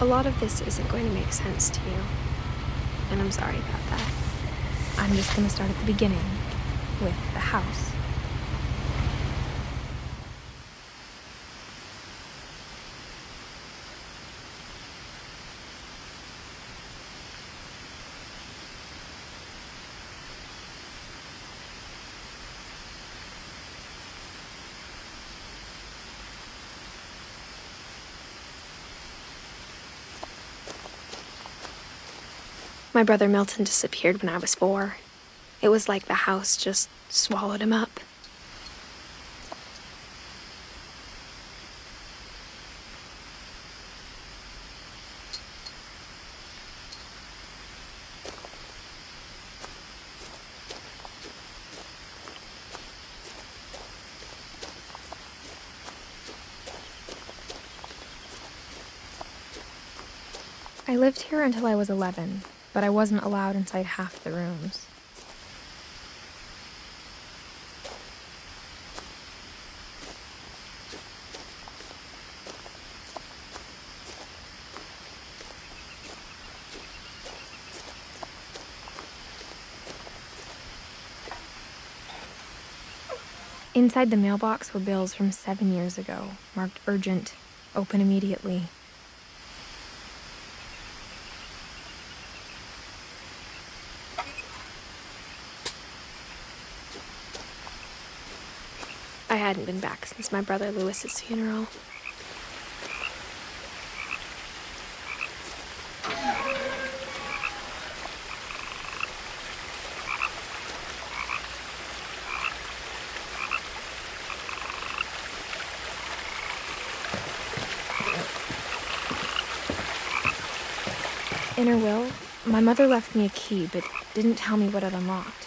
A lot of this isn't going to make sense to you, and I'm sorry about that. I'm just going to start at the beginning, with the house. My brother Milton disappeared when I was 4. It was like the house just swallowed him up. I lived here until I was 11. But I wasn't allowed inside half the rooms. Inside the mailbox were bills from 7 years ago, marked urgent, open immediately. I hadn't been back since my brother Lewis's funeral. In her will, my mother left me a key, but didn't tell me what it unlocked.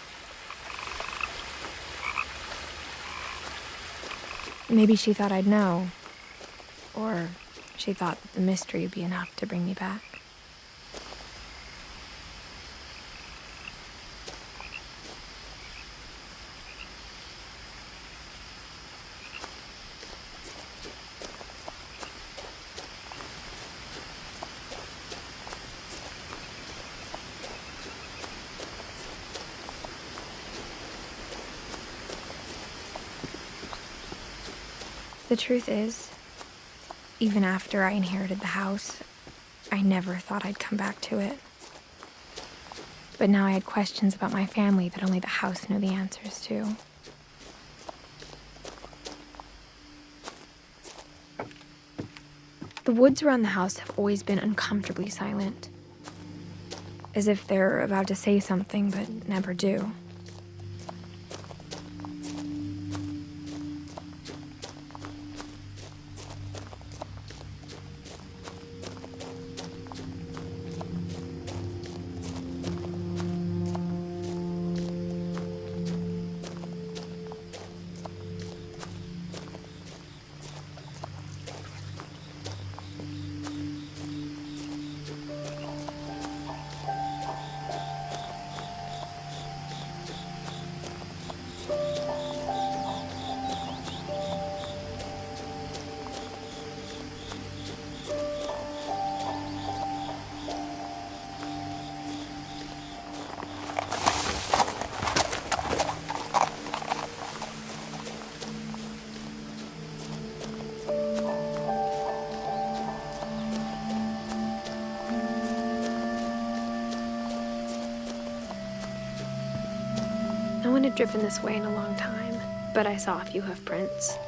Maybe she thought I'd know, or she thought that the mystery would be enough to bring me back. The truth is, even after I inherited the house, I never thought I'd come back to it. But now I had questions about my family that only the house knew the answers to. The woods around the house have always been uncomfortably silent, as if they're about to say something but never do. No one had driven this way in a long time, but I saw a few hoof prints.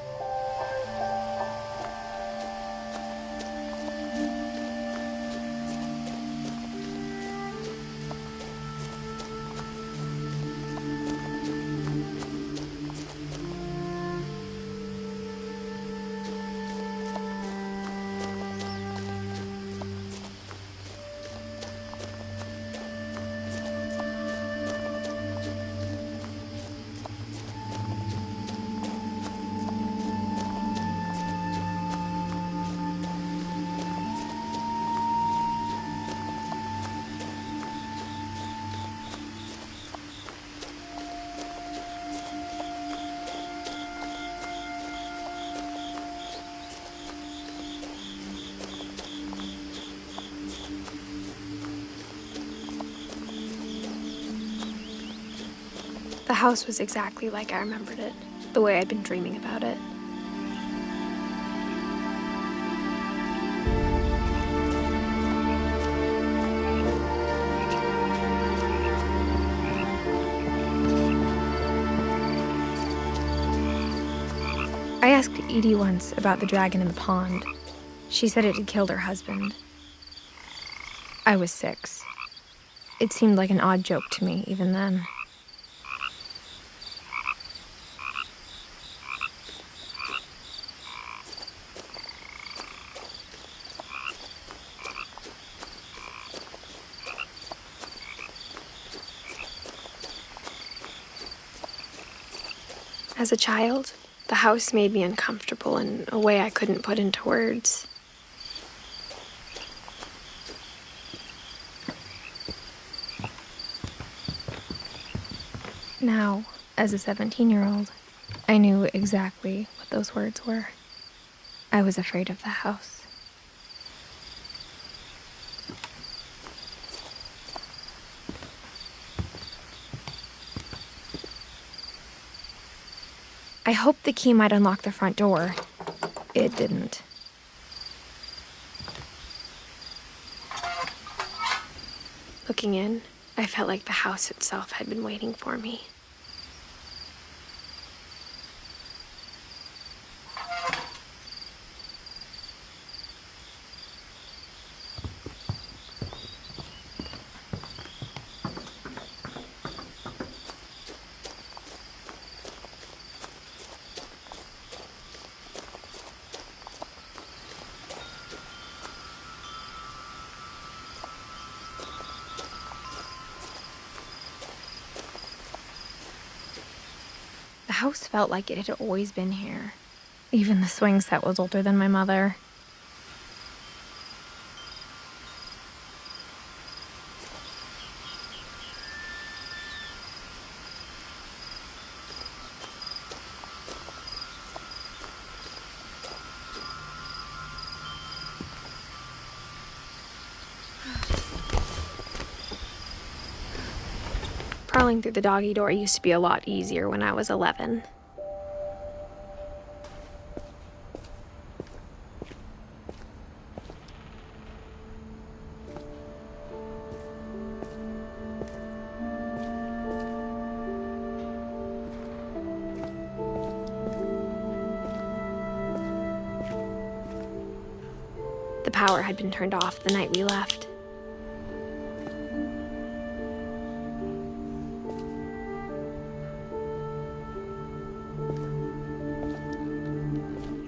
The house was exactly like I remembered it, the way I'd been dreaming about it. I asked Edie once about the dragon in the pond. She said it had killed her husband. I was 6. It seemed like an odd joke to me even then. As a child, the house made me uncomfortable in a way I couldn't put into words. Now, as a 17-year-old, I knew exactly what those words were. I was afraid of the house. I hoped the key might unlock the front door. It didn't. Looking in, I felt like the house itself had been waiting for me. The house felt like it had always been here. Even the swing set was older than my mother. Crawling through the doggy door used to be a lot easier when I was 11. The power had been turned off the night we left.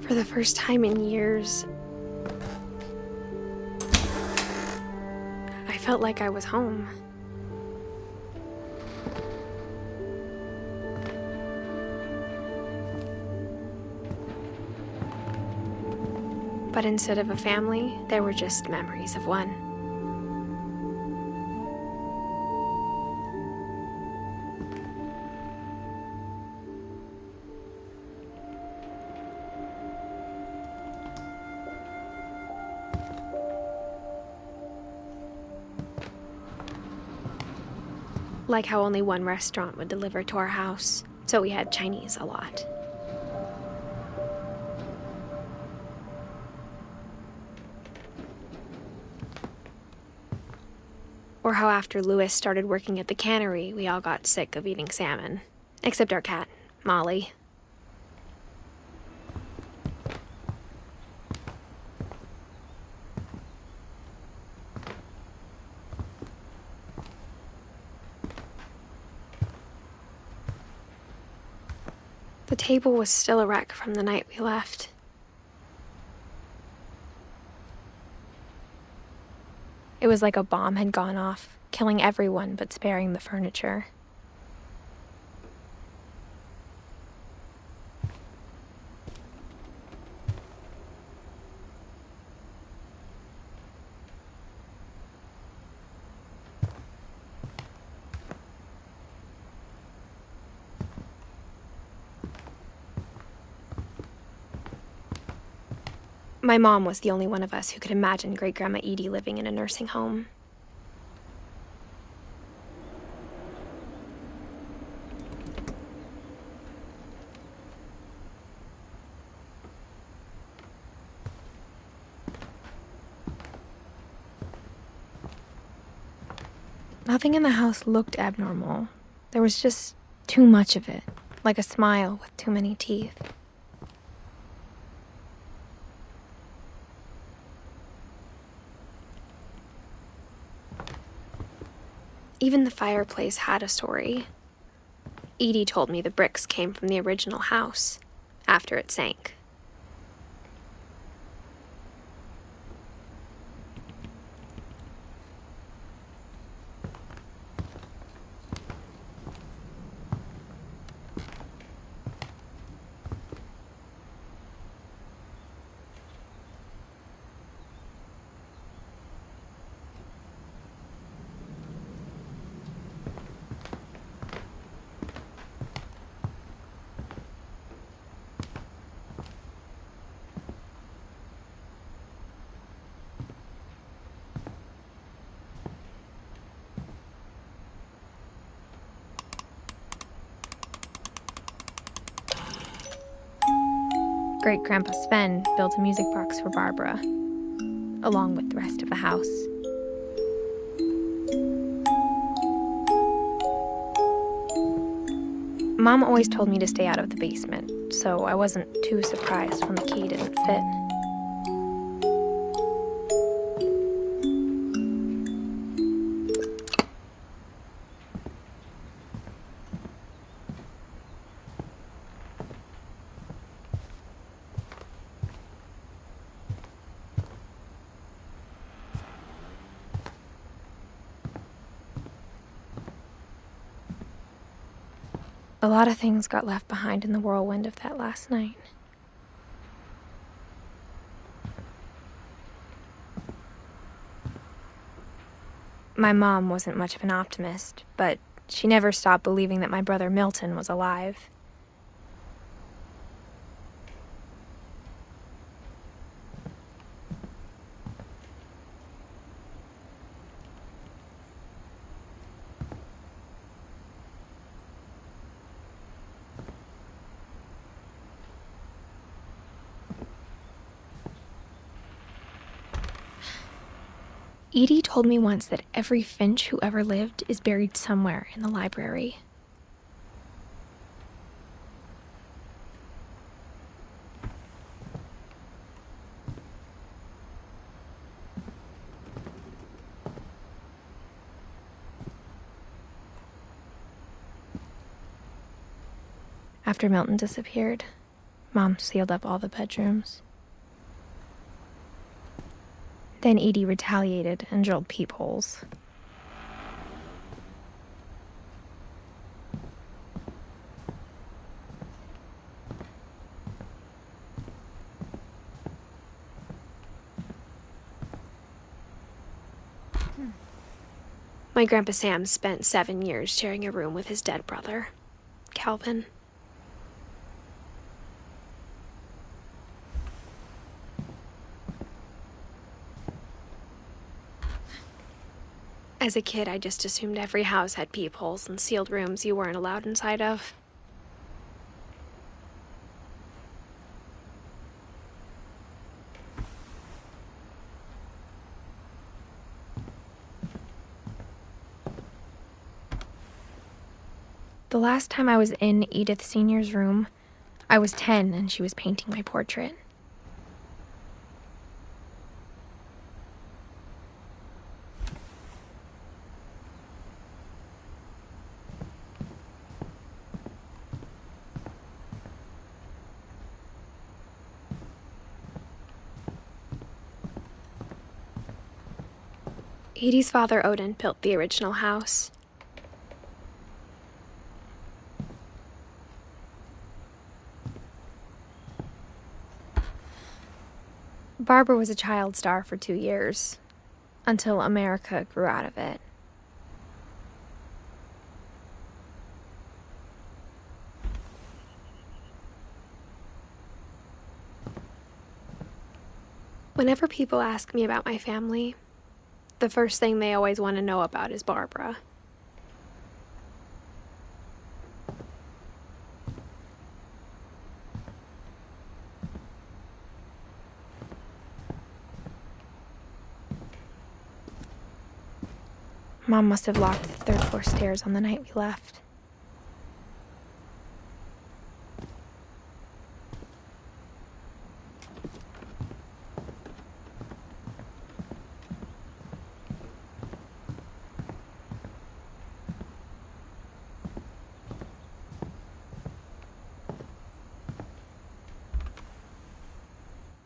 For the first time in years, I felt like I was home. But instead of a family, there were just memories of one. Like how only one restaurant would deliver to our house, so we had Chinese a lot. Or how after Louis started working at the cannery, we all got sick of eating salmon. Except our cat, Molly. The table was still a wreck from the night we left. It was like a bomb had gone off, killing everyone but sparing the furniture. My mom was the only one of us who could imagine Great-Grandma Edie living in a nursing home. Nothing in the house looked abnormal. There was just too much of it, like a smile with too many teeth. Even the fireplace had a story. Edie told me the bricks came from the original house, after it sank. Great-Grandpa Sven built a music box for Barbara, along with the rest of the house. Mom always told me to stay out of the basement, so I wasn't too surprised when the key didn't fit. A lot of things got left behind in the whirlwind of that last night. My mom wasn't much of an optimist, but she never stopped believing that my brother Milton was alive. Edie told me once that every Finch who ever lived is buried somewhere in the library. After Milton disappeared, Mom sealed up all the bedrooms. Then Edie retaliated and drilled peepholes. My Grandpa Sam spent 7 years sharing a room with his dead brother, Calvin. As a kid, I just assumed every house had peepholes and sealed rooms you weren't allowed inside of. The last time I was in Edith Sr.'s room, I was 10 and she was painting my portrait. Edie's father, Odin, built the original house. Barbara was a child star for 2 years, until America grew out of it. Whenever people ask me about my family, the first thing they always want to know about is Barbara. Mom must have locked the third-floor stairs on the night we left.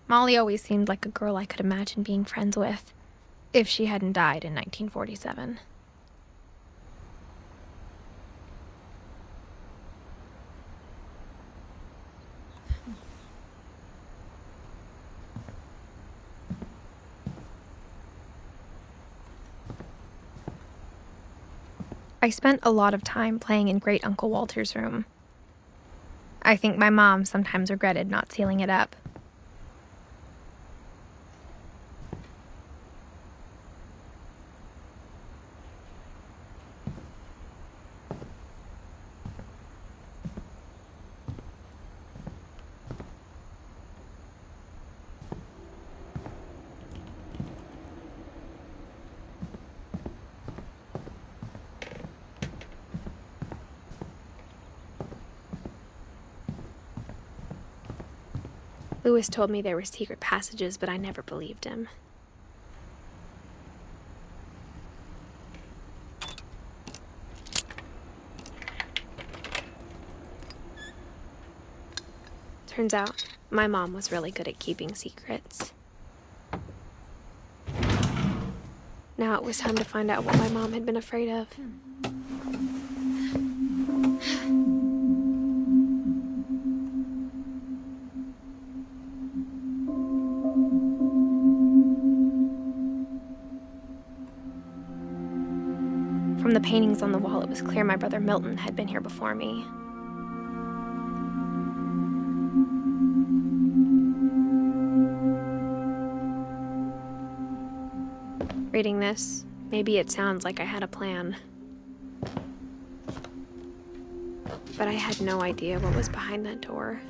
Molly always seemed like a girl I could imagine being friends with, if she hadn't died in 1947. I spent a lot of time playing in Great Uncle Walter's room. I think my mom sometimes regretted not sealing it up. Lewis told me there were secret passages, but I never believed him. Turns out, my mom was really good at keeping secrets. Now it was time to find out what my mom had been afraid of. From the paintings on the wall, it was clear my brother Milton had been here before me. Reading this, maybe it sounds like I had a plan. But I had no idea what was behind that door.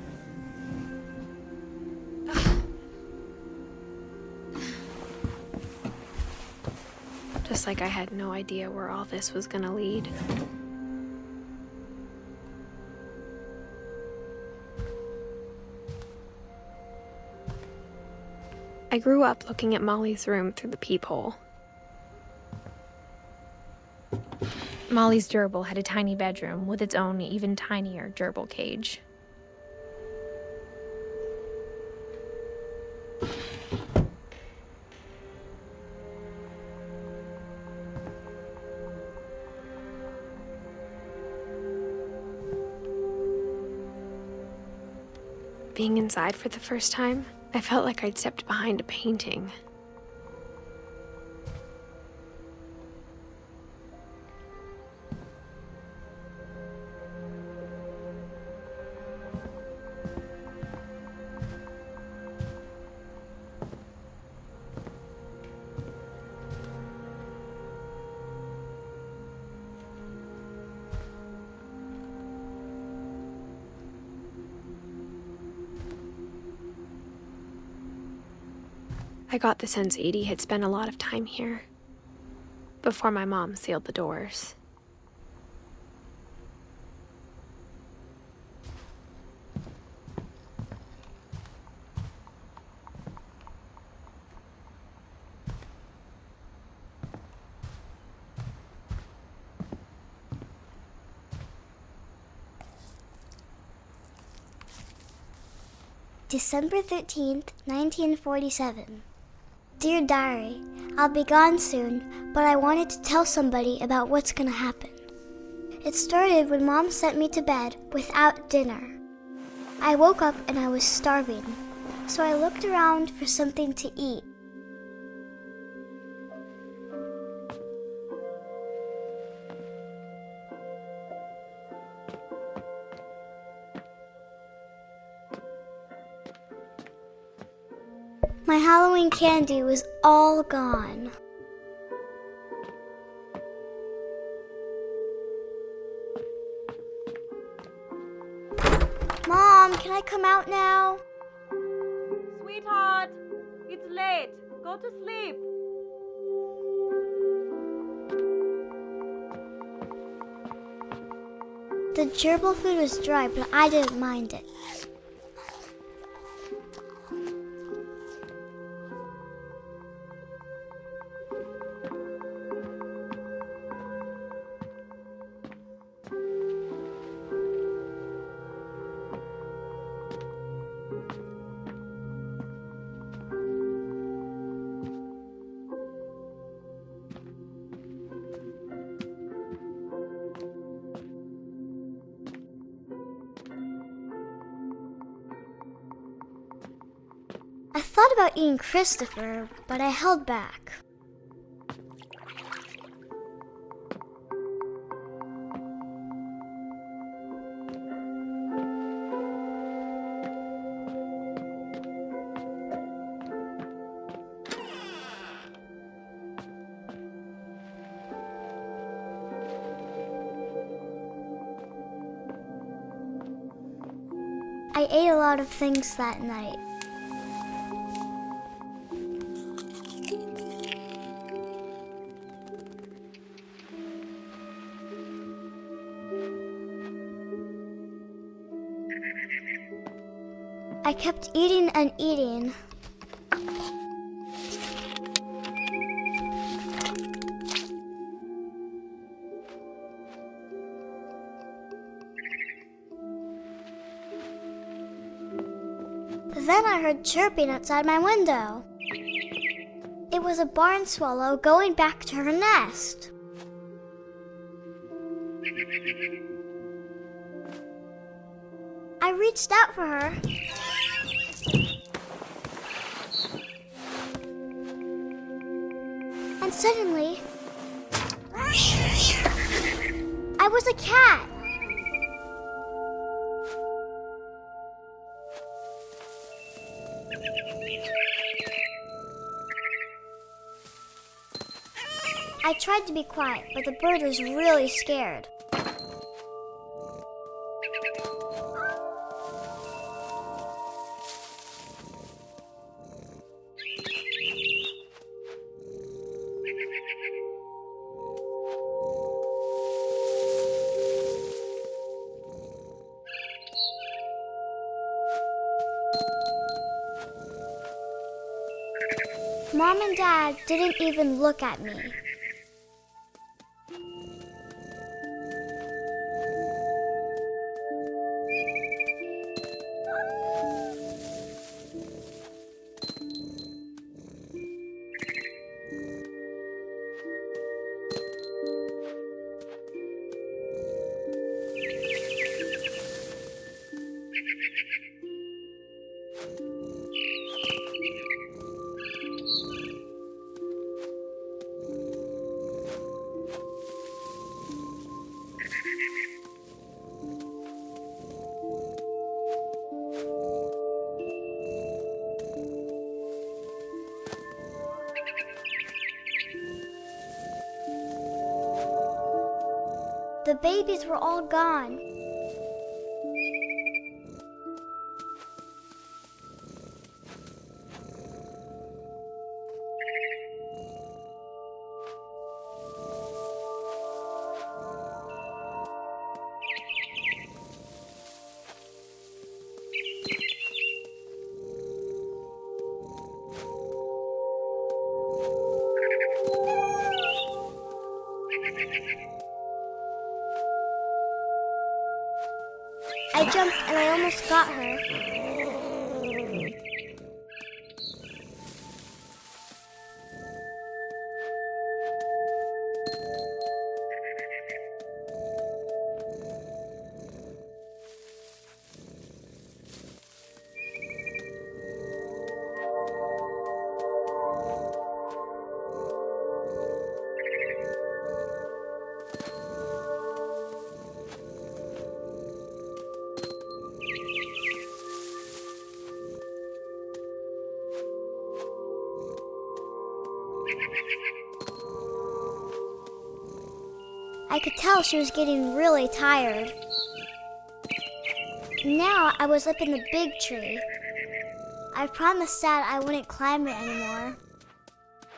Just like I had no idea where all this was gonna lead. I grew up looking at Molly's room through the peephole. Molly's gerbil had a tiny bedroom with its own even tinier gerbil cage. Being inside for the first time, I felt like I'd stepped behind a painting. I got the sense Edie had spent a lot of time here, before my mom sealed the doors. December 13th, 1947. Dear Diary, I'll be gone soon, but I wanted to tell somebody about what's gonna happen. It started when Mom sent me to bed without dinner. I woke up and I was starving, so I looked around for something to eat. My Halloween candy was all gone. Mom, can I come out now? Sweetheart, it's late. Go to sleep. The gerbil food was dry, but I didn't mind it. I thought about eating Christopher, but I held back. I ate a lot of things that night. I kept eating and eating. Then I heard chirping outside my window. It was a barn swallow going back to her nest. I reached out for her. And suddenly, I was a cat. I tried to be quiet, but the bird was really scared. Mom and Dad didn't even look at me. The babies were all gone. I jumped and I almost got her. I could tell she was getting really tired. Now I was up in the big tree. I promised Dad I wouldn't climb it anymore.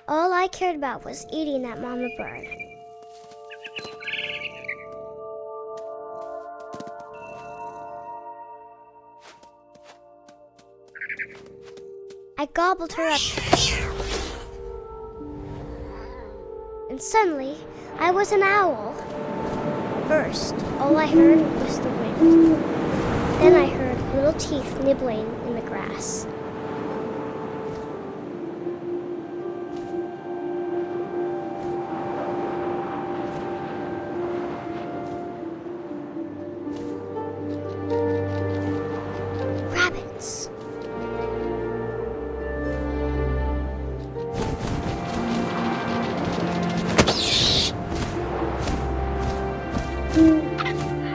All I cared about was eating that mama bird. I gobbled her up. And suddenly, I was an owl. First, all I heard was the wind. Then I heard little teeth nibbling in the grass. Rabbits.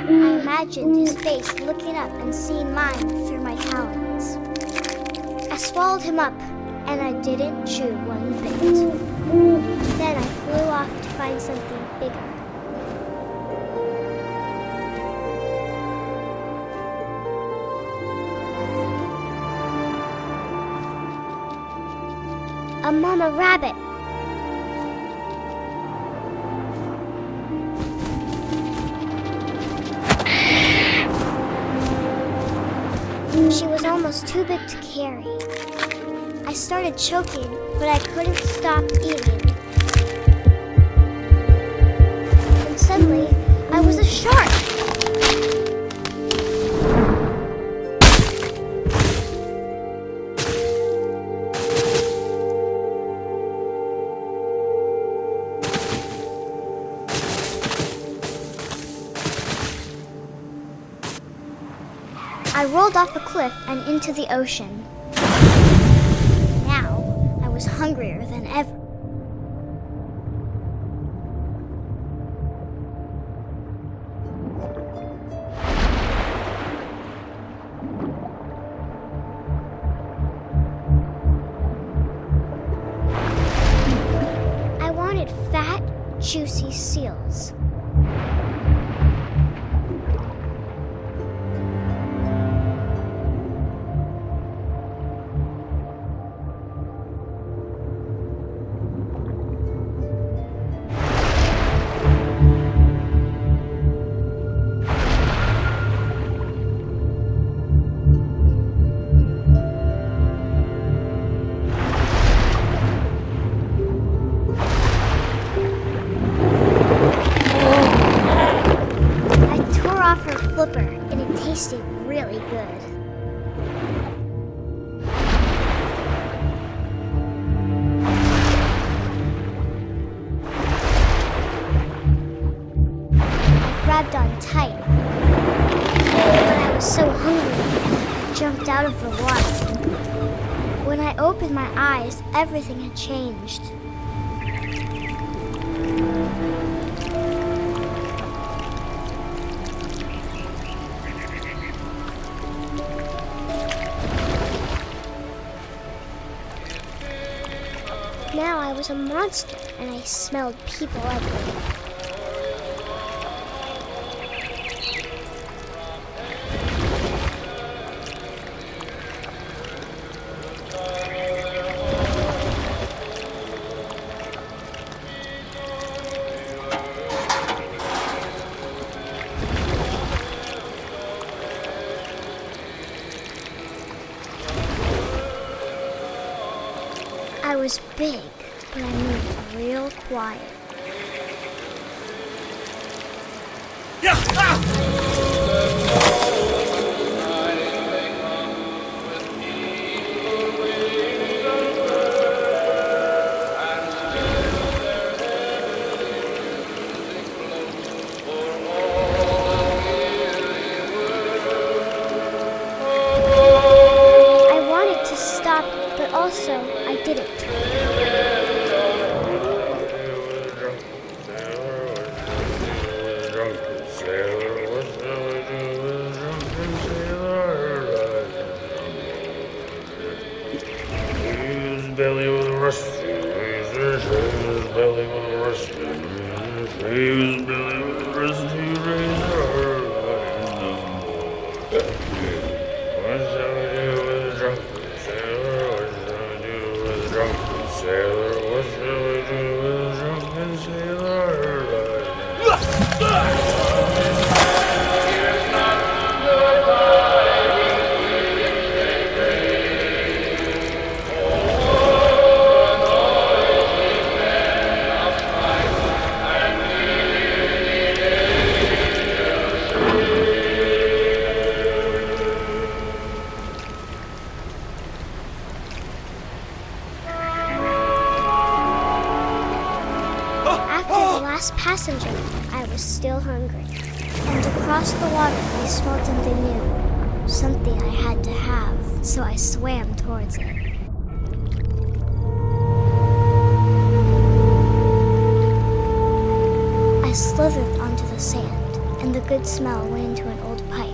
I imagined his face looking up and seeing mine through my talons. I swallowed him up, and I didn't chew one bit. Then I flew off to find something bigger. A mama rabbit. She was almost too big to carry. I started choking, but I couldn't stop eating. And suddenly, I was a shark. I rolled off a cliff and into the ocean. Now, I was hungrier than ever. I wanted fat, juicy seals. Flipper, and it tasted really good. I grabbed on tight, but I was so hungry, I jumped out of the water. When I opened my eyes, everything had changed. Now I was a monster, and I smelled people everywhere. I was big, but I moved real quiet. I wanted to stop, but also I didn't. Belly with a rusty razor, his belly with a rusty razor, his belly with a rusty razor. What shall we do with a drunken sailor? What shall we do with a drunken sailor? What shall we do with a drunken sailor? messenger, I was still hungry. And across the water, I smelled something new. Something I had to have, so I swam towards it. I slithered onto the sand, and the good smell went into an old pipe.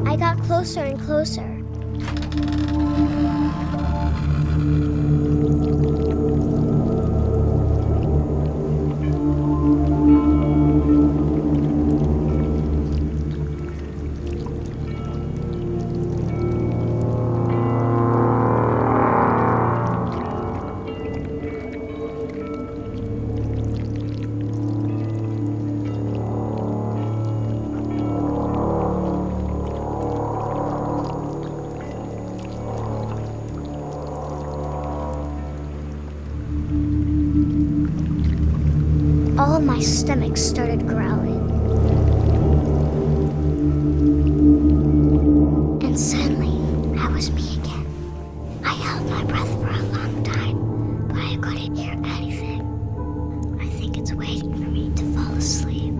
I got closer and closer. All of my stomach started growling. And suddenly, I was me again. I held my breath for a long time, but I couldn't hear anything. I think it's waiting for me to fall asleep.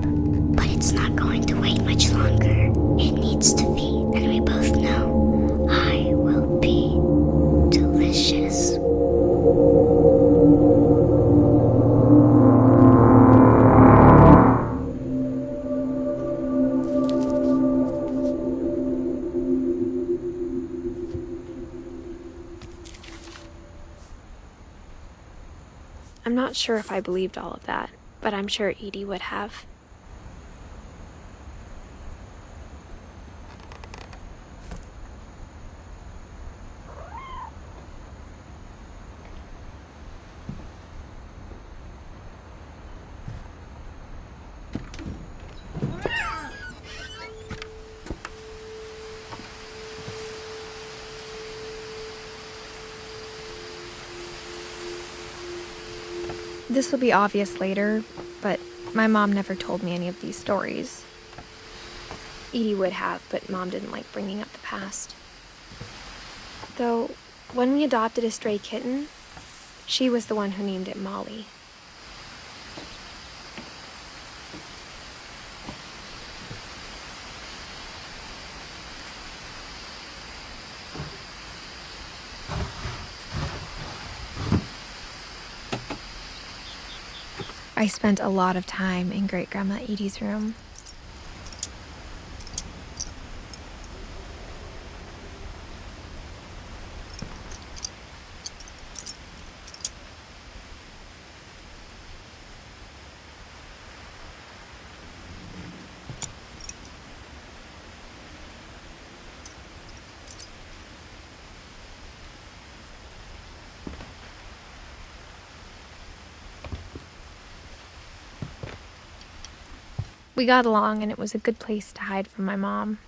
But it's not going to wait much longer. It needs to feed, and we both know I will be delicious. I'm not sure if I believed all of that, but I'm sure Edie would have. This will be obvious later, but my mom never told me any of these stories. Edie would have, but Mom didn't like bringing up the past. Though, when we adopted a stray kitten, she was the one who named it Molly. I spent a lot of time in Great-Grandma Edie's room. We got along, and it was a good place to hide from my mom.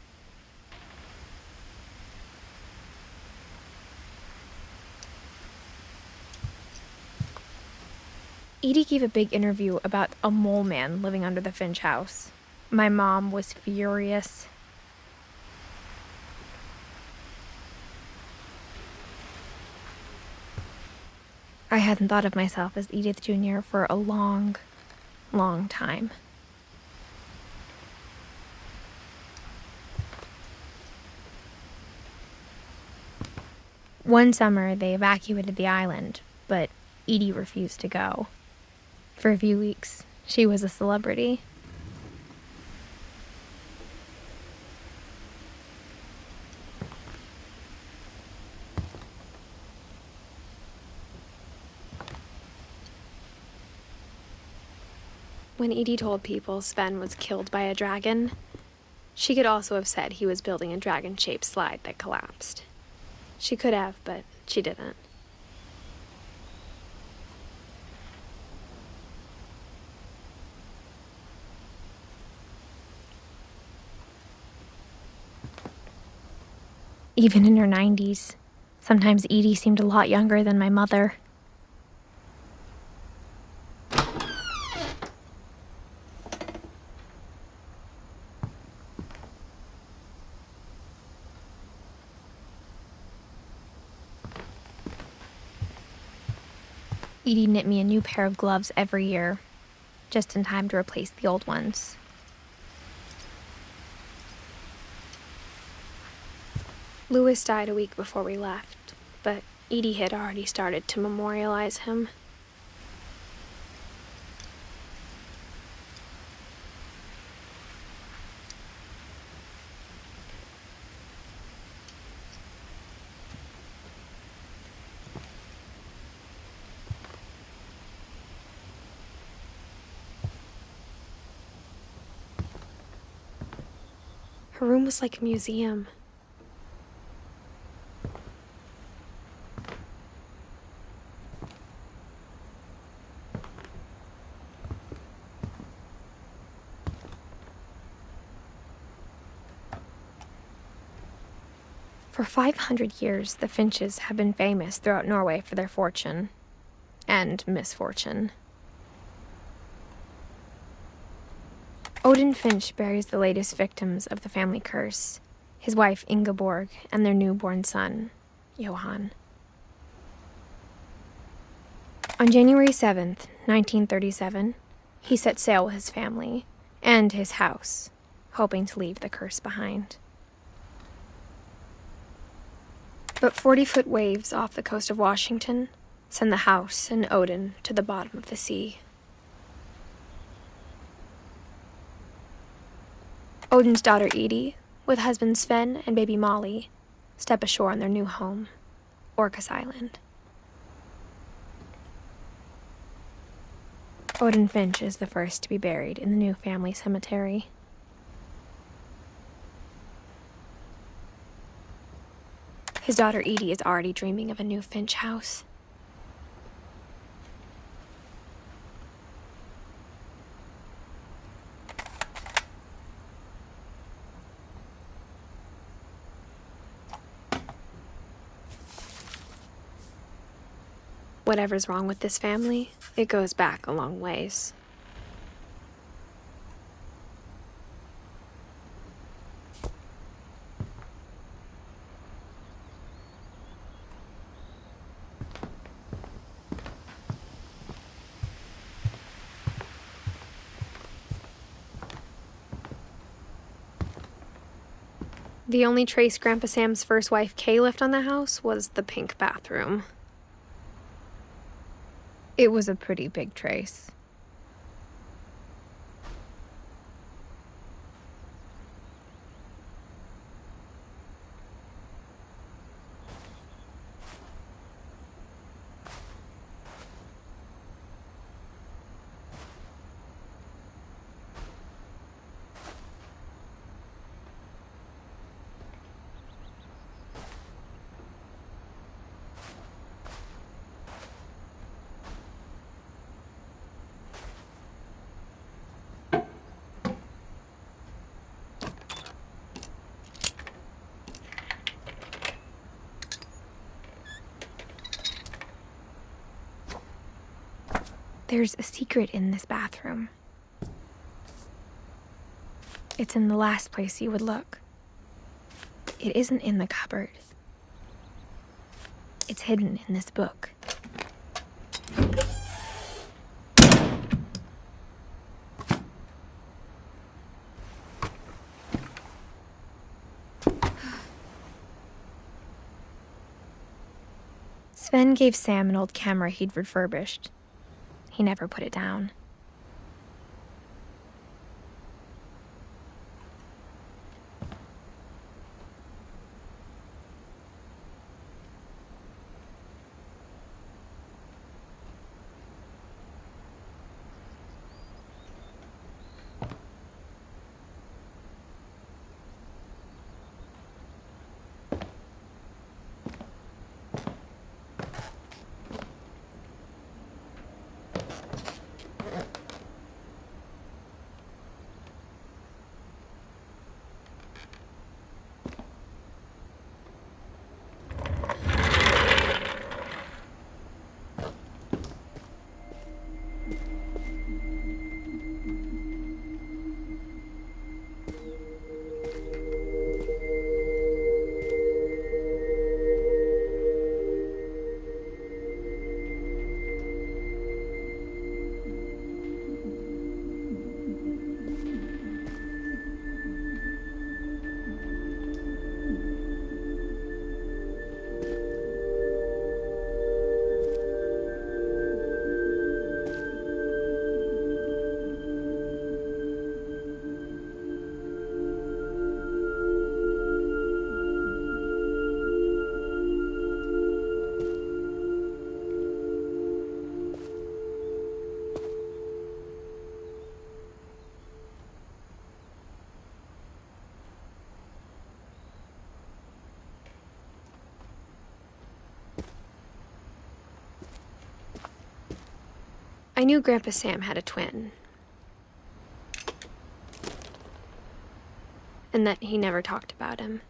Edie gave a big interview about a mole man living under the Finch house. My mom was furious. I hadn't thought of myself as Edith Jr. for a long, long time. One summer, they evacuated the island, but Edie refused to go. For a few weeks, she was a celebrity. When Edie told people Sven was killed by a dragon, she could also have said he was building a dragon-shaped slide that collapsed. She could have, but she didn't. even in her 90s. Sometimes Edie seemed a lot younger than my mother. Edie knit me a new pair of gloves every year, just in time to replace the old ones. Louis died a week before we left, but Edie had already started to memorialize him. Her room was like a museum. For 500 years, the Finches have been famous throughout Norway for their fortune and misfortune. Odin Finch buries the latest victims of the family curse, his wife Ingeborg and their newborn son, Johan. On January 7th, 1937, he set sail with his family and his house, hoping to leave the curse behind. But 40-foot waves off the coast of Washington send the house and Odin to the bottom of the sea. Odin's daughter Edie, with husband Sven and baby Molly, step ashore on their new home, Orcas Island. Odin Finch is the first to be buried in the new family cemetery. His daughter Edie is already dreaming of a new Finch house. Whatever's wrong with this family, it goes back a long ways. The only trace Grandpa Sam's first wife Kay left on the house was the pink bathroom. It was a pretty big trace. There's a secret in this bathroom. It's in the last place you would look. It isn't in the cupboard. It's hidden in this book. Sven gave Sam an old camera he'd refurbished. He never put it down. I knew Grandpa Sam had a twin, and that he never talked about him.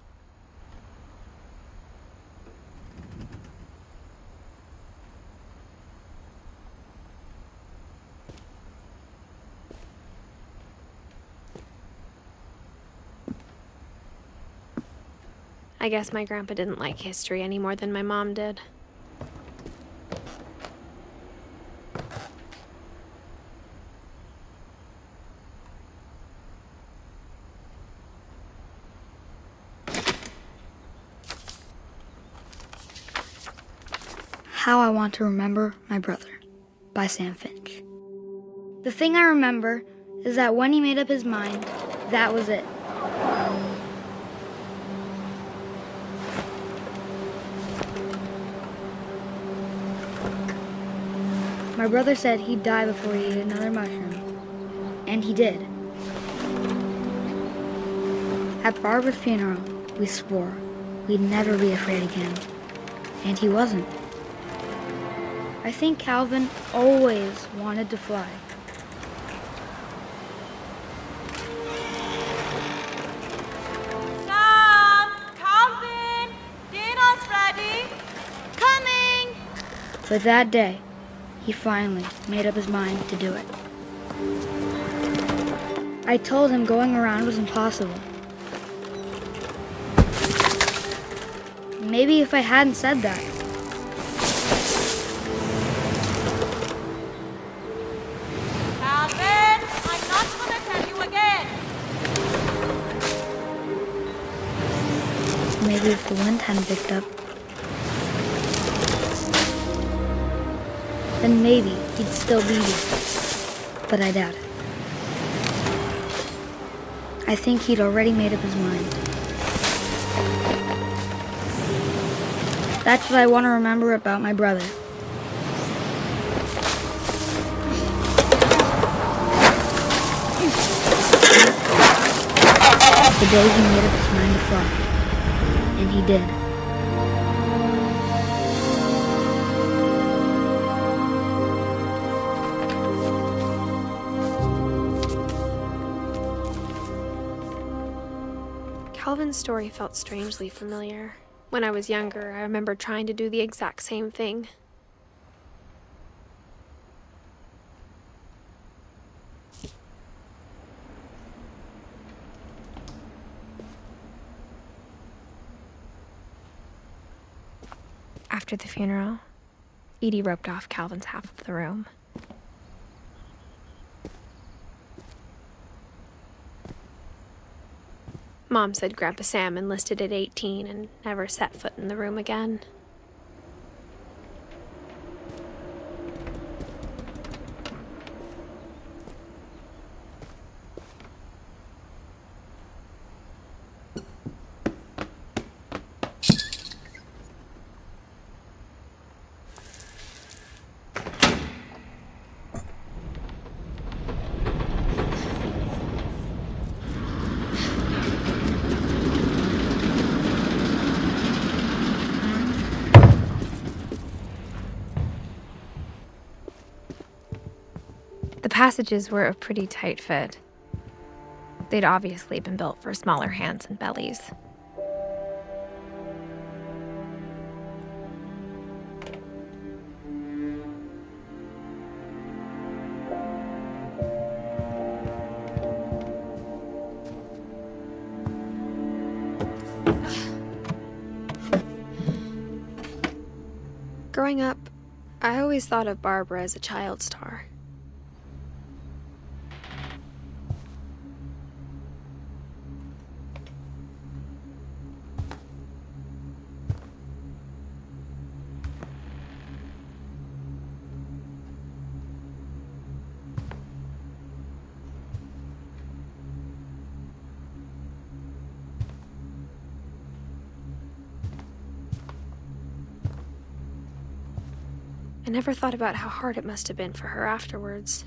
I guess my grandpa didn't like history any more than my mom did. How I Want to Remember My Brother by Sam Finch. The thing I remember is that when he made up his mind, that was it. My brother said he'd die before he ate another mushroom, and he did. At Barbara's funeral, we swore we'd never be afraid again, and he wasn't. I think Calvin always wanted to fly. Sam! Calvin! Dinner's ready! Coming! But that day, he finally made up his mind to do it. I told him going around was impossible. Maybe if I hadn't said that, Calvin! I'm not gonna tell you again! maybe if the wind hadn't picked up, then maybe he'd still be here. But I doubt it. I think he'd already made up his mind. That's what I want to remember about my brother. The day he made up his mind to fly. And he did. Calvin's story felt strangely familiar. When I was younger, I remember trying to do the exact same thing. After the funeral, Edie roped off Calvin's half of the room. Mom said Grandpa Sam enlisted at 18 and never set foot in the room again. The passages were a pretty tight fit. They'd obviously been built for smaller hands and bellies. Growing up, I always thought of Barbara as a child star. I never thought about how hard it must have been for her afterwards.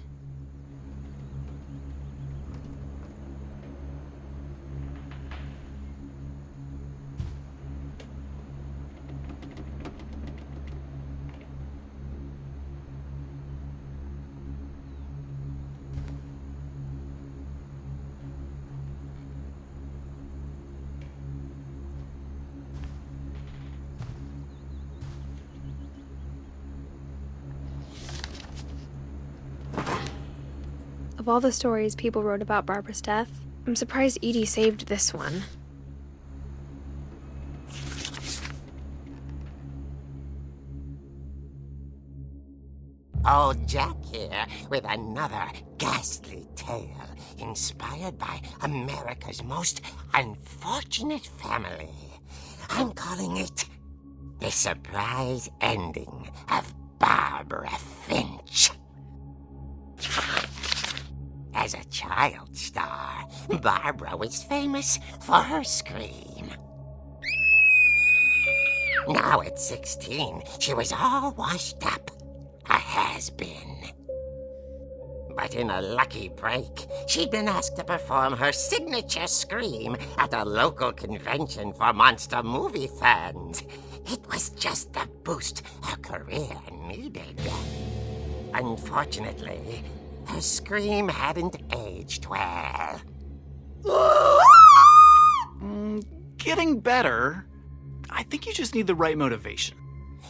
Of all the stories people wrote about Barbara's death, I'm surprised Edie saved this one. Old Jack here with another ghastly tale inspired by America's most unfortunate family. I'm calling it The Surprise Ending of Barbara Finch. As a child star, Barbara was famous for her scream. Now at 16, she was all washed up. A has-been. But in a lucky break, she'd been asked to perform her signature scream at a local convention for monster movie fans. It was just the boost her career needed. Unfortunately, her scream hadn't aged well. Getting better. I think you just need the right motivation.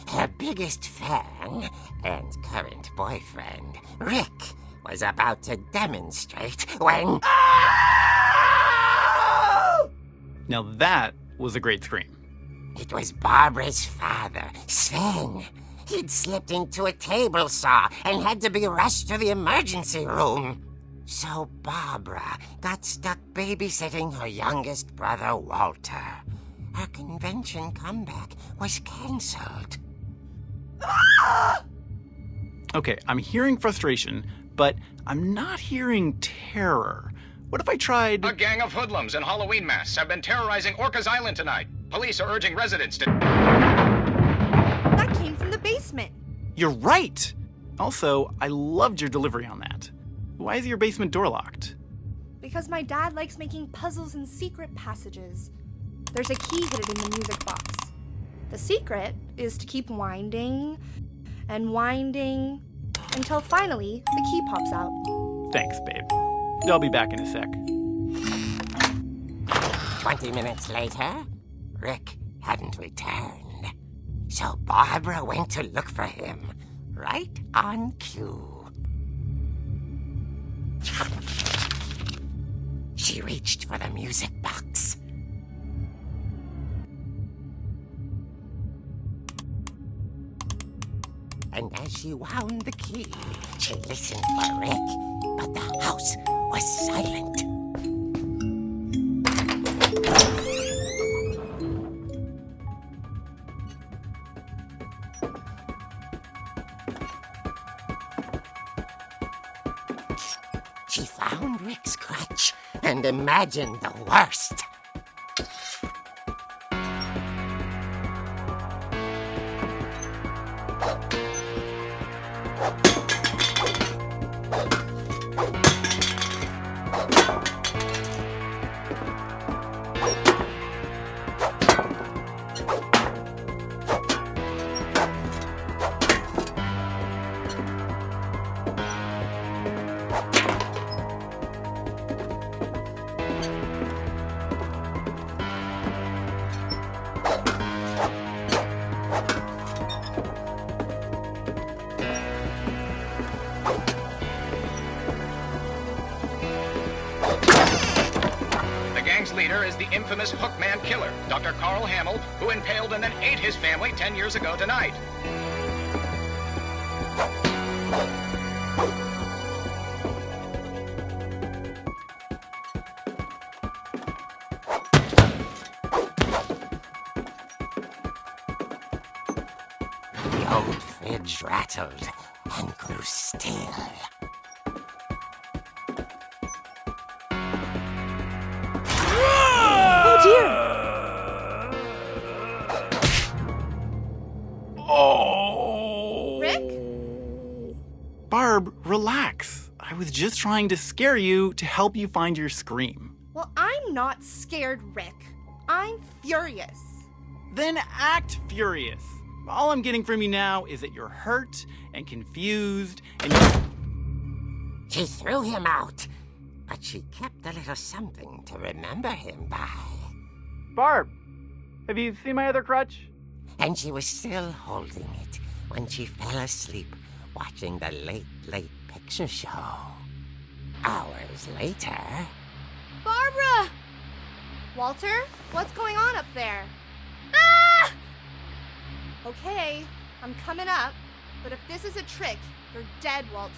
Her biggest fan and current boyfriend, Rick, was about to demonstrate when... Now that was a great scream. It was Barbara's father, Sven. He'd slipped into a table saw and had to be rushed to the emergency room. So Barbara got stuck babysitting her youngest brother, Walter. Her convention comeback was canceled. Okay, I'm hearing frustration, but I'm not hearing terror. What if I tried... A gang of hoodlums in Halloween masks have been terrorizing Orcas Island tonight. Police are urging residents to... That came from the basement. You're right! Also, I loved your delivery on that. Why is your basement door locked? Because my dad likes making puzzles and secret passages. There's a key hidden in the music box. The secret is to keep winding and winding until finally the key pops out. Thanks, babe. I'll be back in a sec. 20 minutes later, Rick hadn't returned. So Barbara went to look for him, right on cue. She reached for the music box. And as she wound the key, she listened for Rick, but the house was silent. She found Rick's crutch and imagined the worst. Leader is the infamous Hookman killer, Dr. Carl Hamill, who impaled and then ate his family 10 years ago tonight. The old fridge rattled and grew still. Oh! Rick? Barb, relax. I was just trying to scare you to help you find your scream. Well, I'm not scared, Rick. I'm furious. Then act furious. All I'm getting from you now is that you're hurt and confused and She threw him out, but she kept a little something to remember him by. Barb, have you seen my other crutch? And she was still holding it when she fell asleep watching the late picture show. hours later... Barbara! Walter, what's going on up there? Ah! Okay, I'm coming up, but if this is a trick, you're dead, Walter.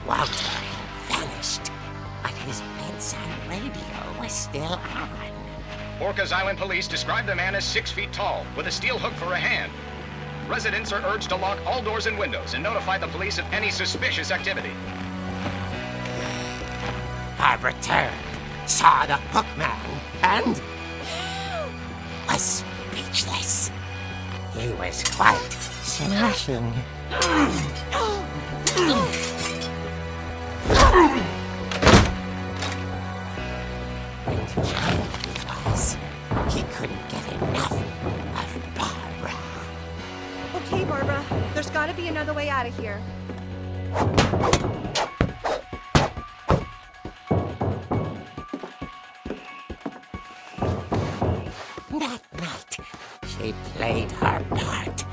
Walter had vanished, but his bedside radio was still on. Orcas Island police describe the man as 6 feet tall, with a steel hook for a hand. Residents are urged to lock all doors and windows and notify the police of any suspicious activity. Barbara turned, saw the hook man, and was speechless. He was quite smashing. And whoever he was, he couldn't get enough of Barbara. Okay, Barbara, there's gotta be another way out of here. That night, she played her part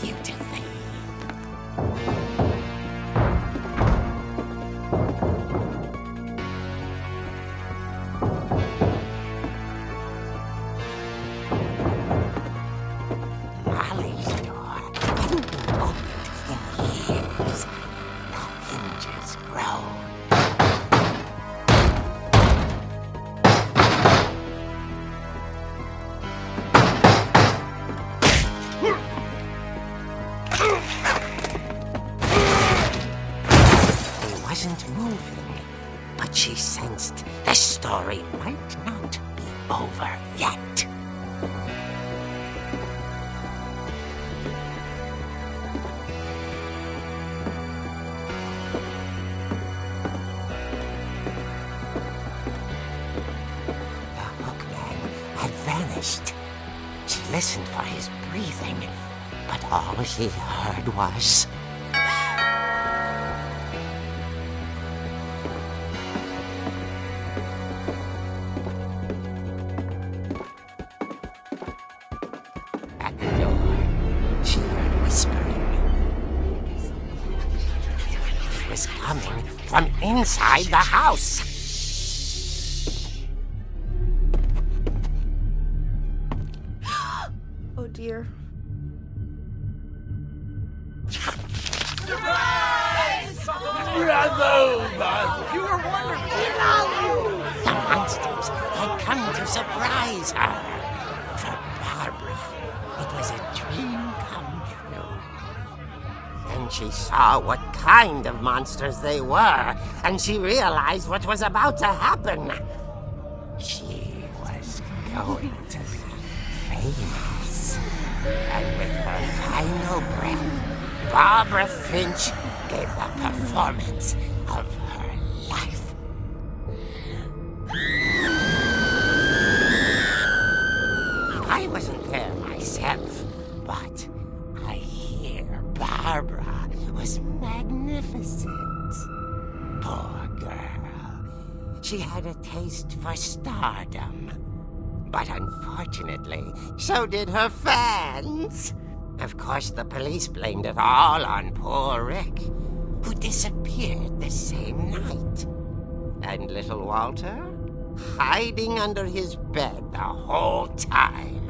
beautifully. Molly's door hadn't been opened in years. The hinges groaned. He wasn't moving, but she sensed the story might not be over yet. The hookman had vanished. She listened for his breathing, but all she heard was... At the door, she heard whispering. It was coming from inside the house. Oh dear. The monsters had come to surprise her. For Barbara, it was a dream come true. Then she saw what kind of monsters they were, and she realized what was about to happen. She was going to be famous. And with her final breath, Barbara Finch gave the performance of her life. I wasn't there myself, but I hear Barbara was magnificent. Poor girl. She had a taste for stardom. But unfortunately, so did her fans. Of course, the police blamed it all on poor Rick, who disappeared the same night. And little Walter, hiding under his bed the whole time.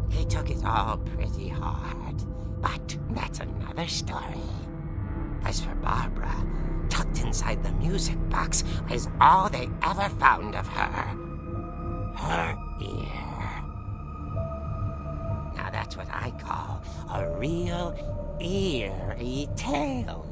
He took it all pretty hard, but that's another story. As for Barbara, tucked inside the music box was all they ever found of her. Her ear. Now that's what I call a real eerie tale.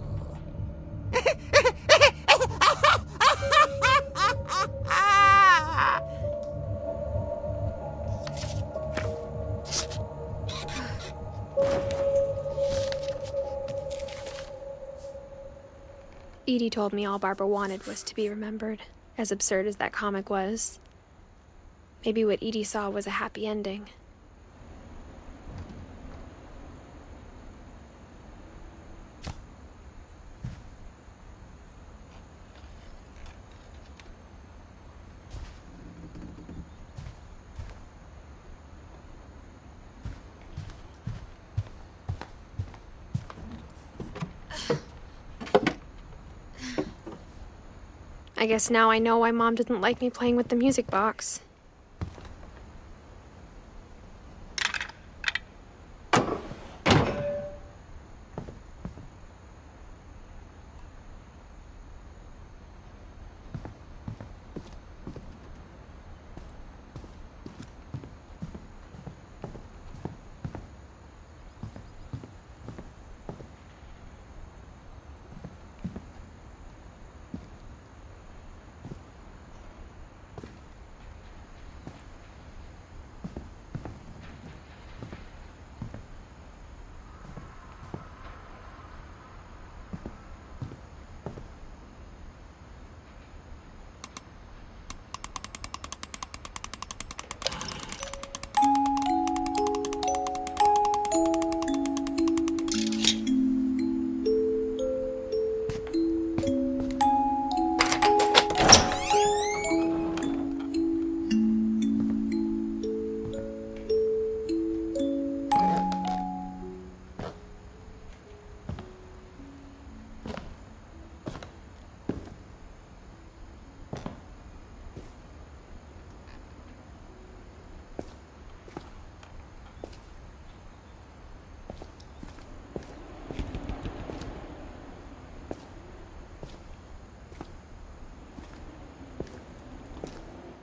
Edie told me all Barbara wanted was to be remembered, as absurd as that comic was. Maybe what Edie saw was a happy ending. I guess now I know why Mom didn't like me playing with the music box.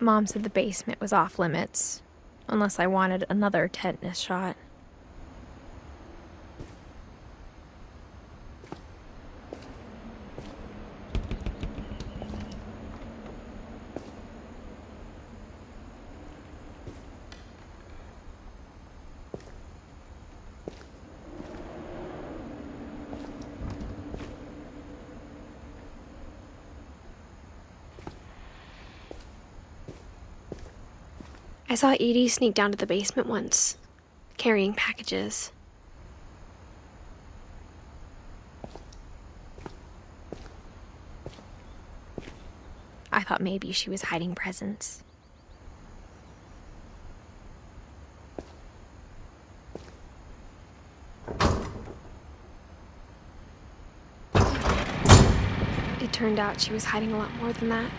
Mom said the basement was off limits, unless I wanted another tetanus shot. I saw Edie sneak down to the basement once, carrying packages. I thought maybe she was hiding presents. It turned out she was hiding a lot more than that.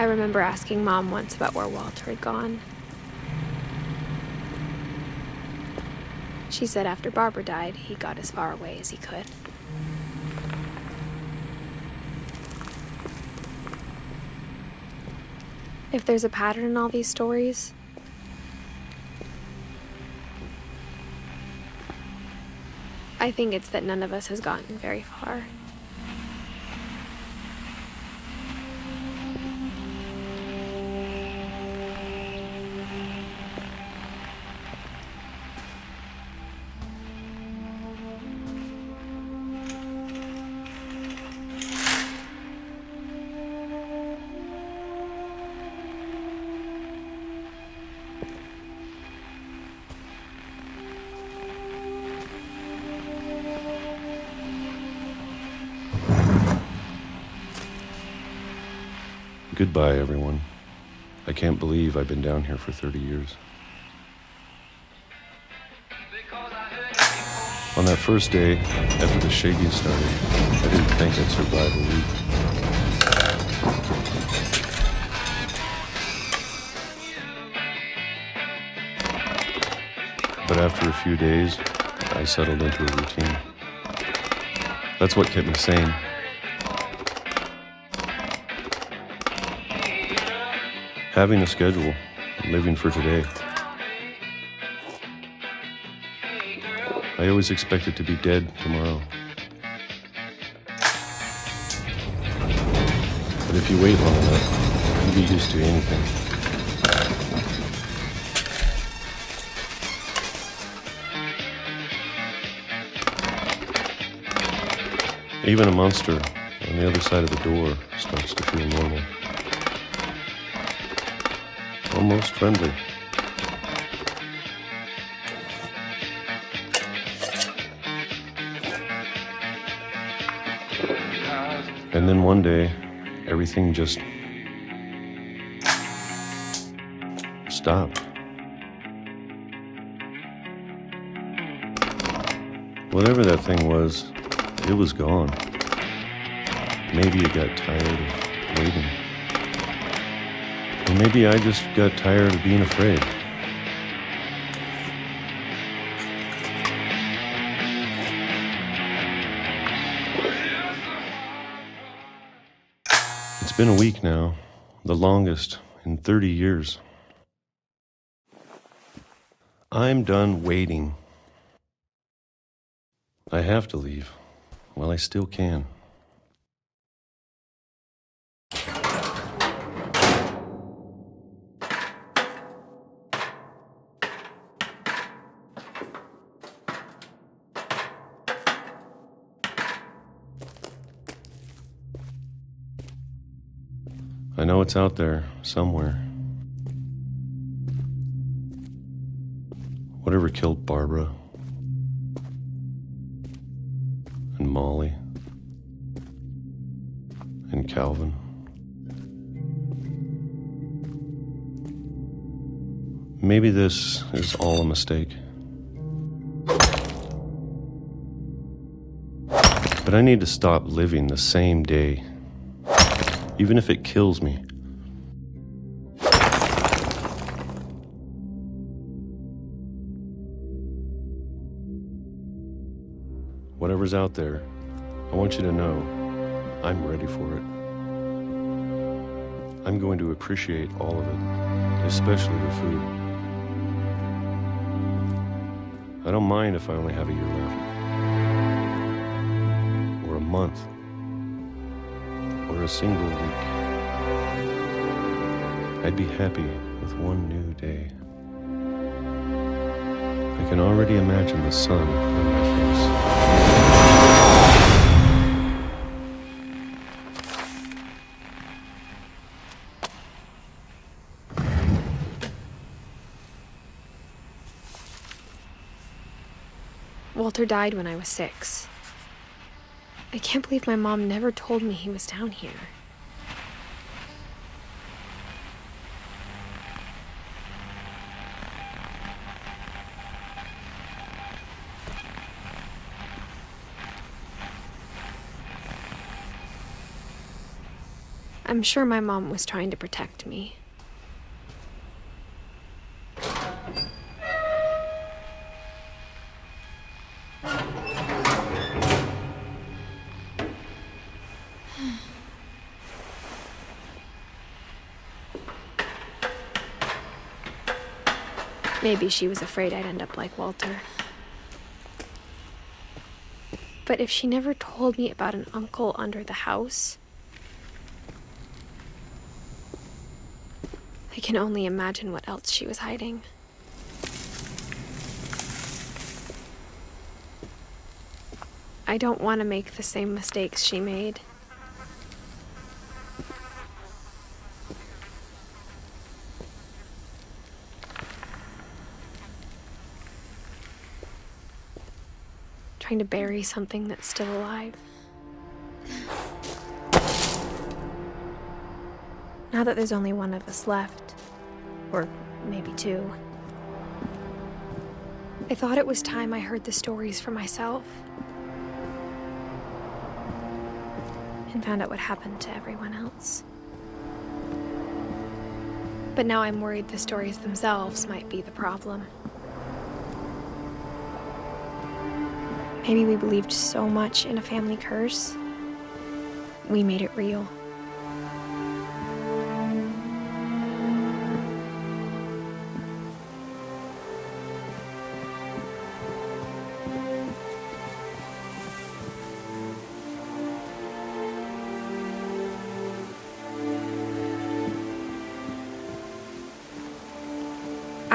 I remember asking Mom once about where Walter had gone. She said after Barbara died, he got as far away as he could. If there's a pattern in all these stories, I think it's that none of us has gotten very far. Goodbye, everyone. I can't believe I've been down here for 30 years. On that first day, after the shaking started, I didn't think I'd survive a week. But after a few days, I settled into a routine. That's what kept me sane. Having a schedule, living for today. I always expected to be dead tomorrow. But if you wait long enough, can get used to anything. Even a monster on the other side of the door starts to feel normal. Almost friendly. And then one day, everything just stopped. Whatever that thing was, it was gone. Maybe it got tired of waiting. Or maybe I just got tired of being afraid. It's been a week now, the longest in 30 years. I'm done waiting. I have to leave while I still can. I know it's out there somewhere. Whatever killed Barbara and Molly and Calvin. Maybe this is all a mistake. But I need to stop living the same day, even if it kills me. Whatever's out there, I want you to know I'm ready for it. I'm going to appreciate all of it, especially the food. I don't mind if I only have a year left, or a month, or a single week. I'd be happy with one new day. I can already imagine the sun on my face. Walter died when I was 6. I can't believe my mom never told me he was down here. I'm sure my mom was trying to protect me. Maybe she was afraid I'd end up like Walter. But if she never told me about an uncle under the house, I can only imagine what else she was hiding. I don't want to make the same mistakes she made. Trying to bury something that's still alive. Now that there's only one of us left, or maybe 2, I thought it was time I heard the stories for myself and found out what happened to everyone else. But now I'm worried the stories themselves might be the problem. Maybe we believed so much in a family curse, we made it real.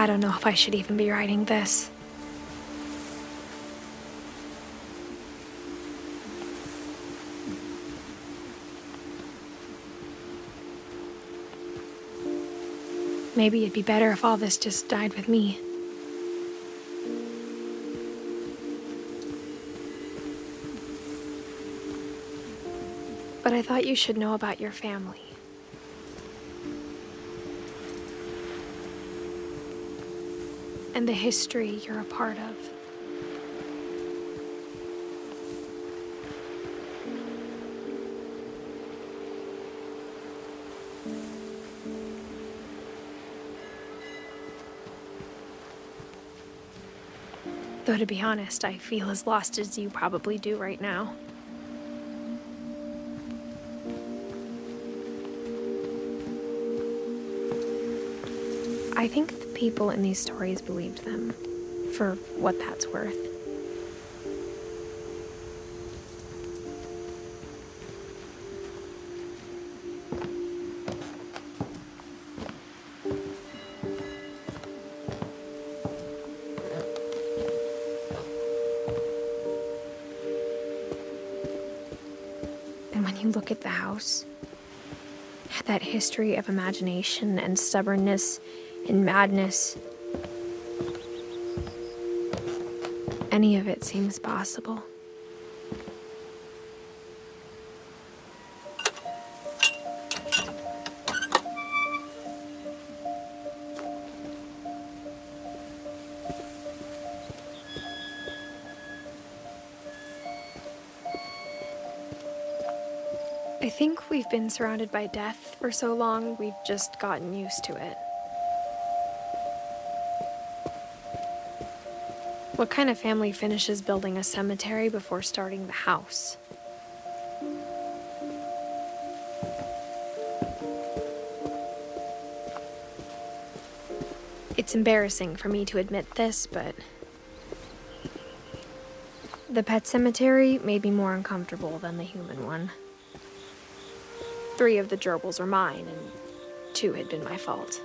I don't know if I should even be writing this. Maybe it'd be better if all this just died with me. But I thought you should know about your family. And the history you're a part of. Though to be honest, I feel as lost as you probably do right now. I think the people in these stories believed them, for what that's worth. And when you look at the house, that history of imagination and stubbornness and madness, any of it seems possible. I think we've been surrounded by death for so long, we've just gotten used to it. What kind of family finishes building a cemetery before starting the house? It's embarrassing for me to admit this, but the pet cemetery made me more uncomfortable than the human one. 3 of the gerbils were mine, and 2 had been my fault.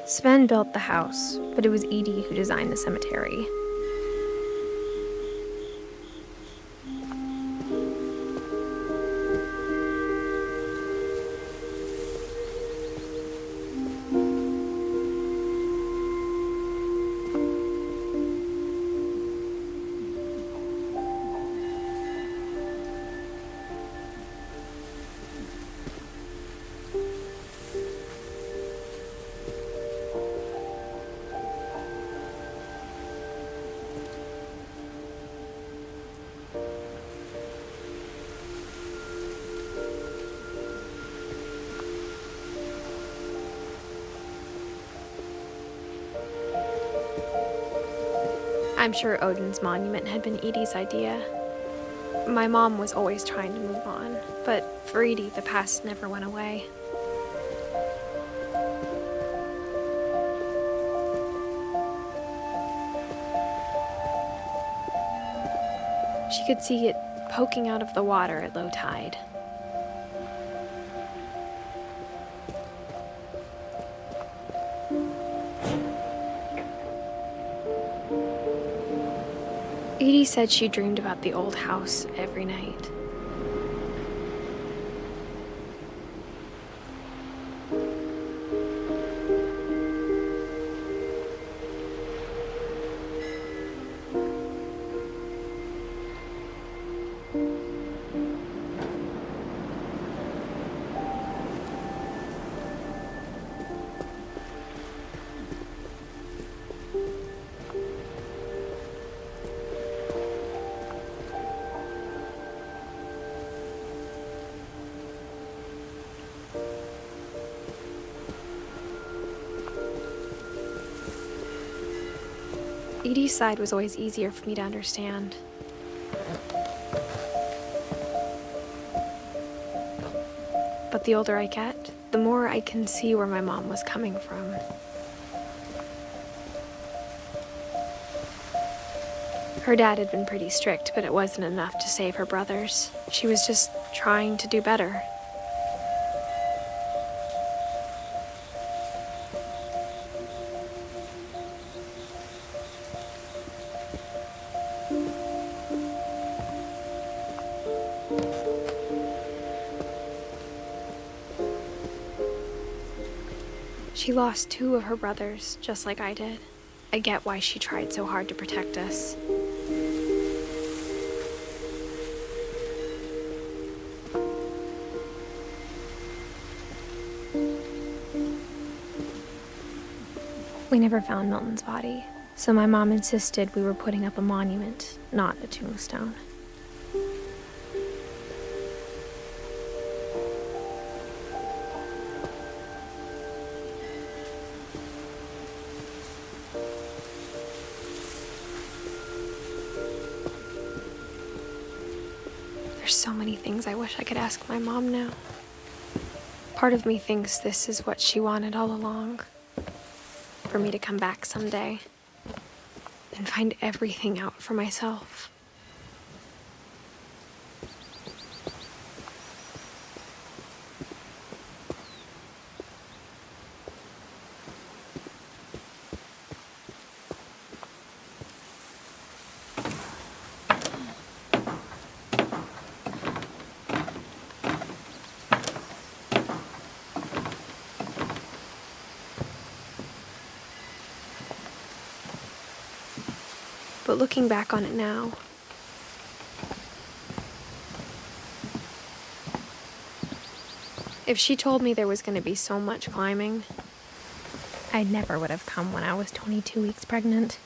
Sven built the house, but it was Edie who designed the cemetery. I'm sure Odin's monument had been Edie's idea. My mom was always trying to move on, but for Edie, the past never went away. She could see it poking out of the water at low tide. Edie said she dreamed about the old house every night. Edie's side was always easier for me to understand. But the older I get, the more I can see where my mom was coming from. Her dad had been pretty strict, but it wasn't enough to save her brothers. She was just trying to do better. She lost 2 of her brothers, just like I did. I get why she tried so hard to protect us. We never found Milton's body, so my mom insisted we were putting up a monument, not a tombstone. There's so many things I wish I could ask my mom now. Part of me thinks this is what she wanted all along. For me to come back someday and find everything out for myself. But looking back on it now, if she told me there was going to be so much climbing, I never would have come when I was 22 weeks pregnant.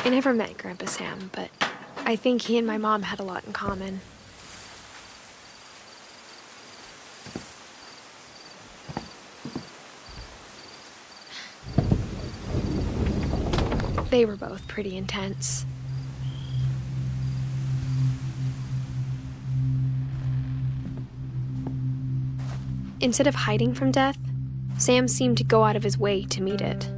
I never met Grandpa Sam, but I think he and my mom had a lot in common. They were both pretty intense. Instead of hiding from death, Sam seemed to go out of his way to meet it.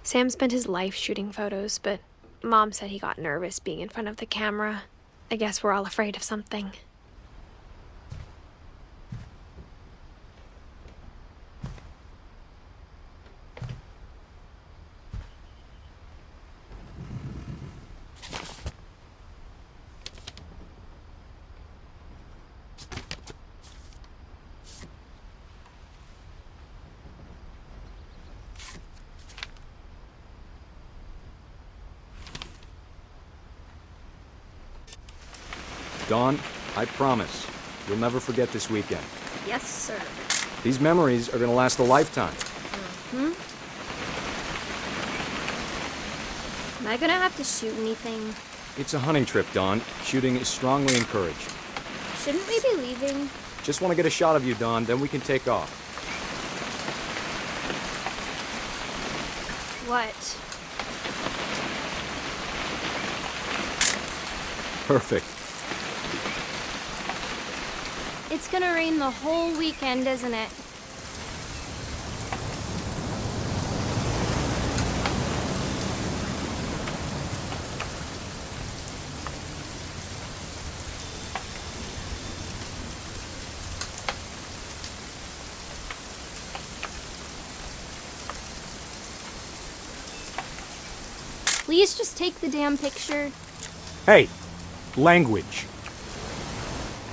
Sam spent his life shooting photos, but Mom said he got nervous being in front of the camera. I guess we're all afraid of something. Dawn, I promise, you'll never forget this weekend. Yes, sir. These memories are gonna last a lifetime. Am I gonna have to shoot anything? It's a hunting trip, Dawn. Shooting is strongly encouraged. Shouldn't we be leaving? Just want to get a shot of you, Dawn, then we can take off. What? Perfect. It's gonna rain the whole weekend, isn't it? Please just take the damn picture. Hey, language.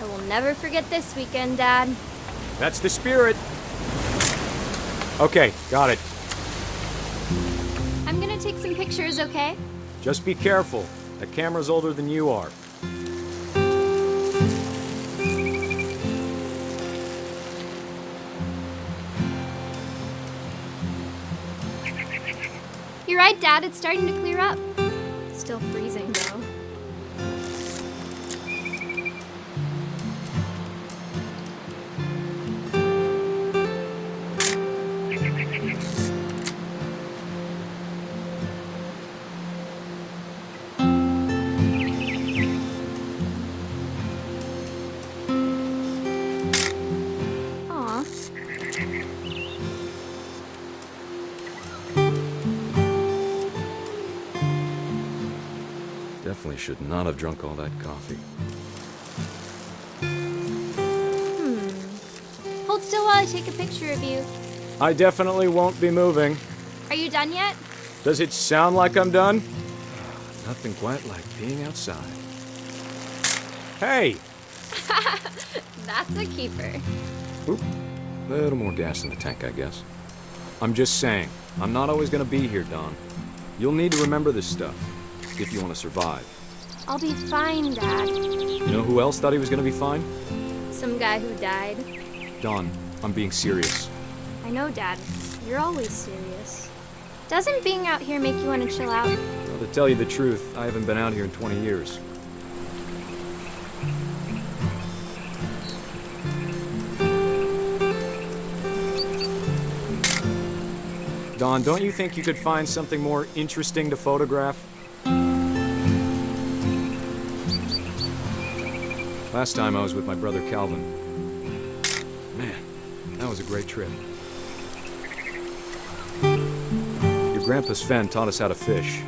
I will never forget this weekend, Dad. That's the spirit. Okay, got it. I'm gonna take some pictures, okay? Just be careful. That camera's older than you are. You're right, Dad. It's starting to clear up. Still freezing, though. Aw. Definitely should not have drunk all that coffee. Hold still while I take a picture of you. I definitely won't be moving. Are you done yet? Does it sound like I'm done? Nothing quite like being outside. Hey! That's a keeper. Oop. A little more gas in the tank, I guess. I'm just saying, I'm not always gonna be here, Don. You'll need to remember this stuff, if you want to survive. I'll be fine, Dad. You know who else thought he was gonna be fine? Some guy who died. Don, I'm being serious. I know, Dad. You're always serious. Doesn't being out here make you want to chill out? Well, to tell you the truth, I haven't been out here in 20 years. Don, don't you think you could find something more interesting to photograph? Last time I was with my brother Calvin. Man, that was a great trip. Your grandpa Sven taught us how to fish,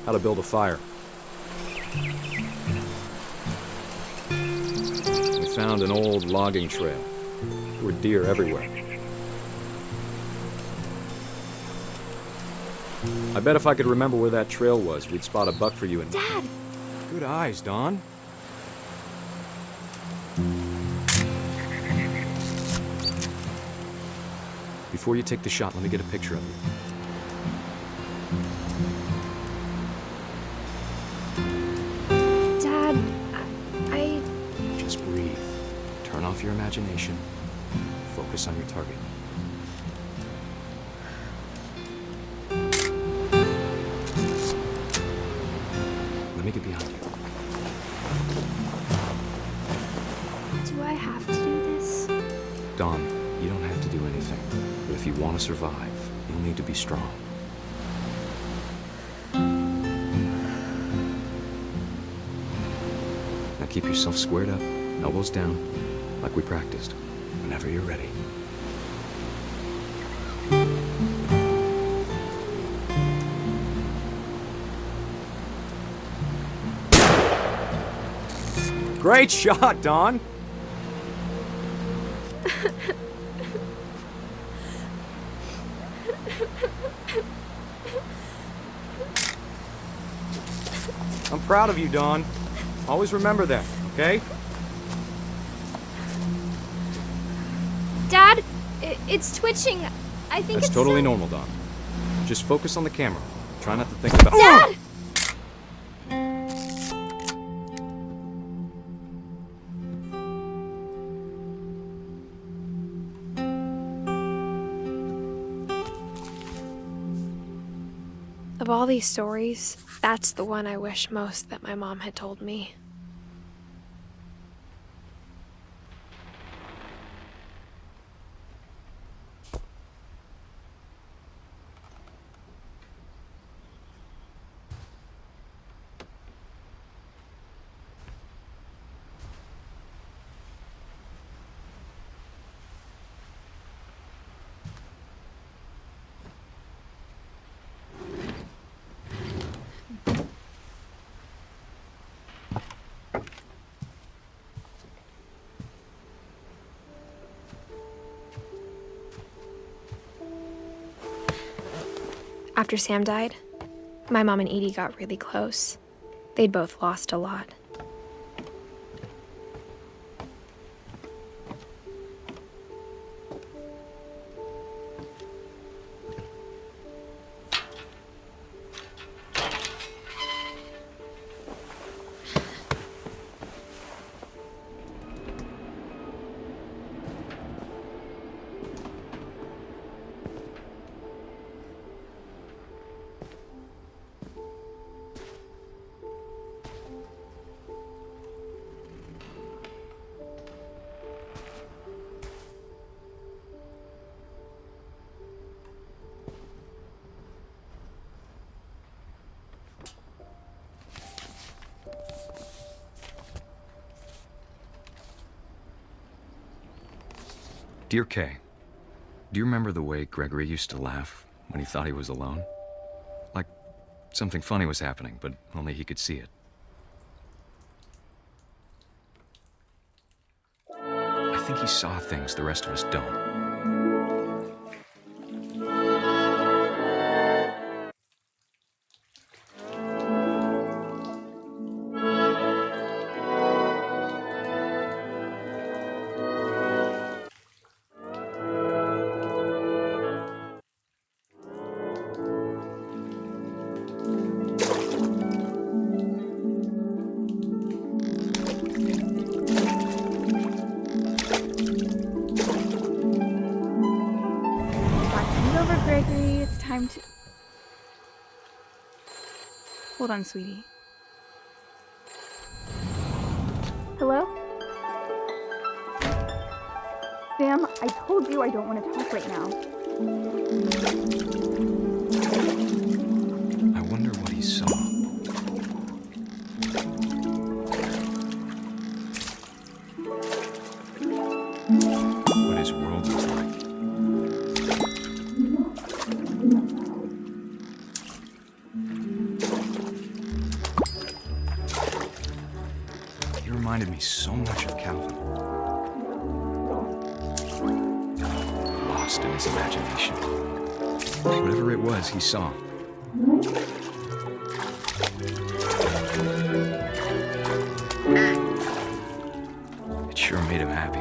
how to build a fire. We found an old logging trail. There were deer everywhere. I bet if I could remember where that trail was, we'd spot a buck for you and... Dad! Good eyes, Don. Before you take the shot, let me get a picture of you. Dad, I... Just breathe. Turn off your imagination. Focus on your target. Let me get behind you. Do I have to do this? Don, you don't have to do anything. But if you want to survive, you'll need to be strong. Now keep yourself squared up, elbows down, like we practiced, whenever you're ready. Great shot, Don! I'm proud of you, Don. Always remember that, okay? Dad, it's twitching. I think That's it's totally so... normal, Don. Just focus on the camera. Try not to think about... Dad! Of all these stories, that's the one I wish most that my mom had told me. After Sam died, my mom and Edie got really close. They'd both lost a lot. Dear Kay, do you remember the way Gregory used to laugh when he thought he was alone? Like something funny was happening, but only he could see it. I think he saw things the rest of us don't. Gregory, it's time to... Hold on, sweetie. Hello? Sam, I told you I don't want to talk right now. I wonder what he saw. What his world was like. He reminded me so much of Calvin. Lost in his imagination. Whatever it was he saw. It sure made him happy.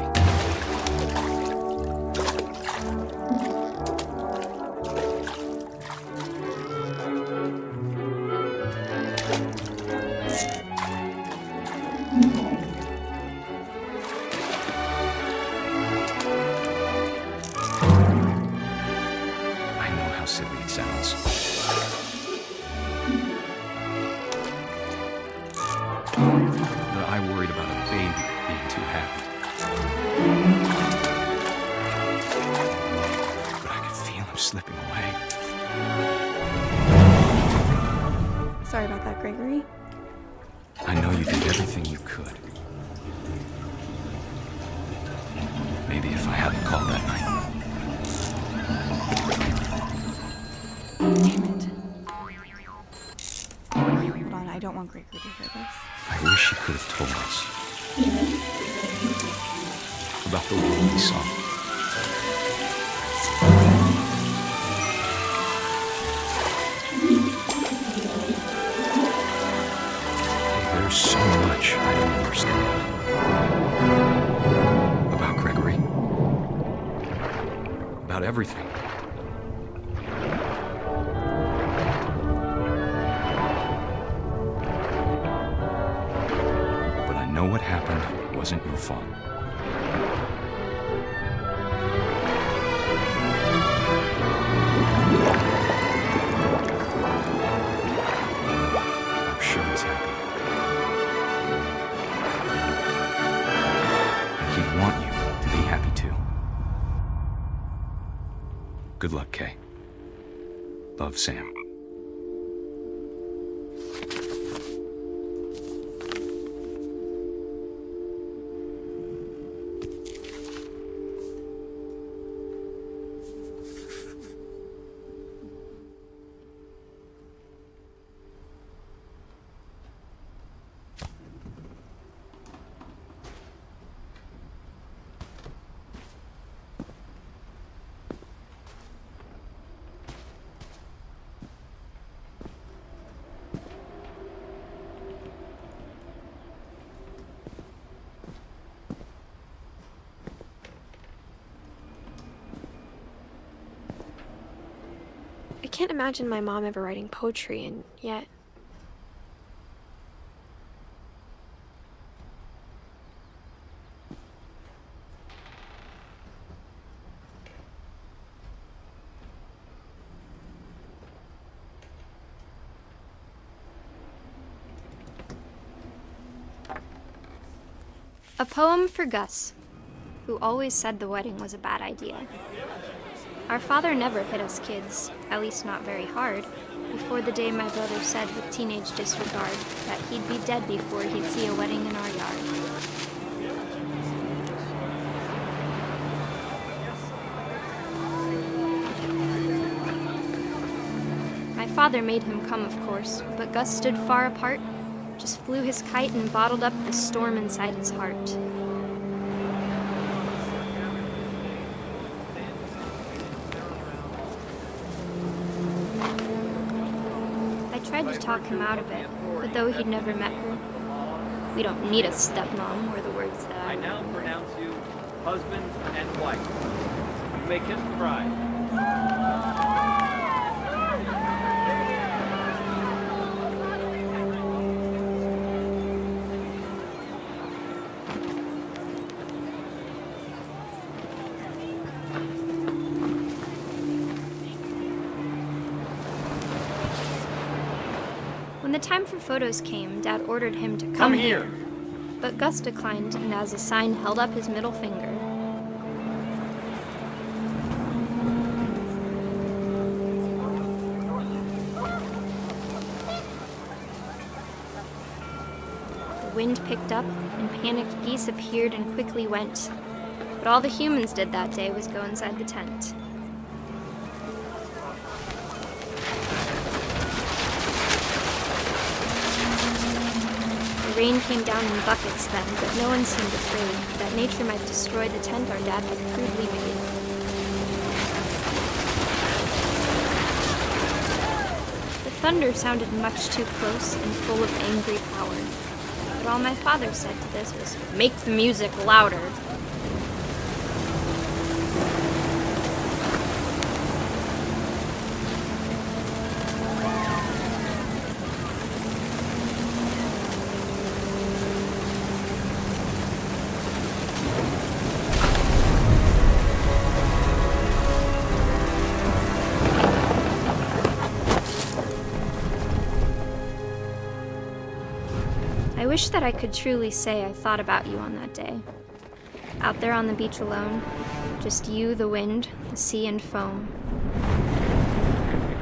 I know how silly it sounds. But I worried about a baby being too happy. But I could feel him slipping away. Sorry about that, Gregory. I know you did everything you could. Maybe if I hadn't called that night. Damn it. Hold on, I don't want Gregory to hear this. I wish he could have told us about the world he saw. There's so much I don't understand about Gregory, about everything. But I know what happened wasn't your fault. I'm sure he's happy. He'd want you to be happy too. Good luck, Kay. Love, Sam. can't imagine my mom ever writing poetry, and yet... A poem for Gus, who always said the wedding was a bad idea. Our father never hit us kids, at least not very hard, before the day my brother said with teenage disregard that he'd be dead before he'd see a wedding in our yard. My father made him come, of course, but Gus stood far apart, just flew his kite and bottled up the storm inside his heart. I tried to talk him out of it, but though he'd never met her, "We don't need a stepmom," were the words that I now pronounce you husband and wife. You may kiss the bride. When the time for photos came, Dad ordered him to come here. But Gus declined and as a sign held up his middle finger. The wind picked up and panicked geese appeared and quickly went. But all the humans did that day was go inside the tent. The rain came down in buckets then, but no one seemed afraid that nature might destroy the tent our dad had crudely made. The thunder sounded much too close and full of angry power. But all my father said to this was, "Make the music louder." I wish that I could truly say I thought about you on that day. Out there on the beach alone, just you, the wind, the sea, and foam.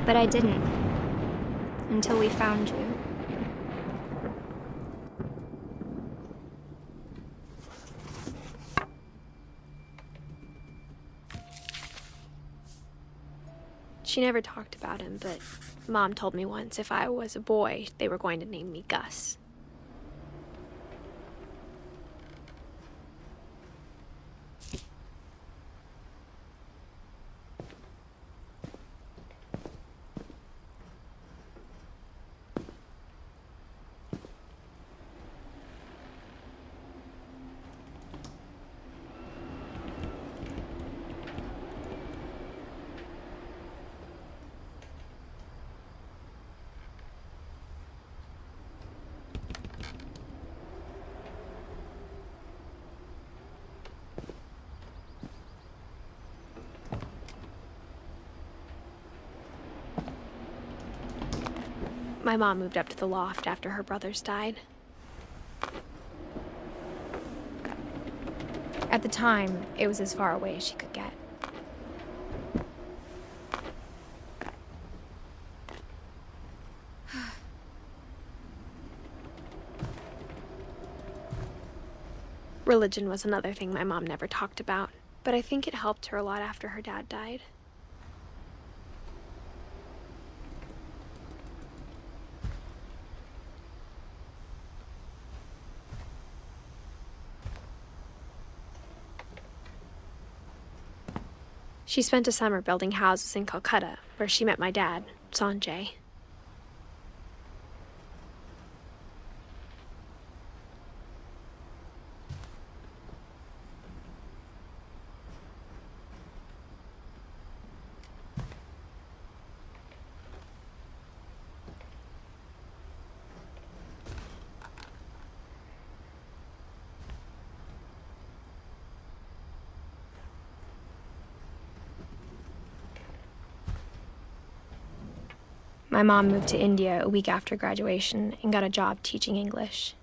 But I didn't, until we found you. She never talked about him, but Mom told me once if I was a boy, they were going to name me Gus. My mom moved up to the loft after her brothers died. At the time, it was as far away as she could get. Religion was another thing my mom never talked about, but I think it helped her a lot after her dad died. She spent a summer building houses in Calcutta, where she met my dad, Sanjay. My mom moved to India a week after graduation and got a job teaching English.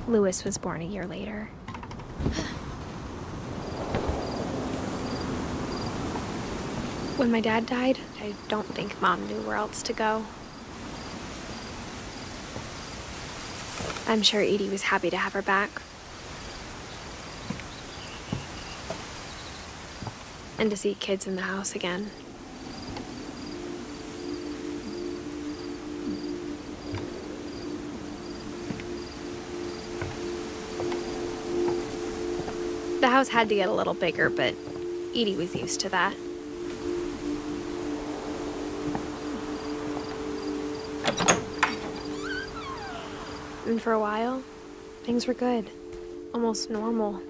Louis was born a year later. When my dad died, I don't think Mom knew where else to go. I'm sure Edie was happy to have her back. And to see kids in the house again. The house had to get a little bigger, but Edie was used to that. And for a while, things were good. Almost normal.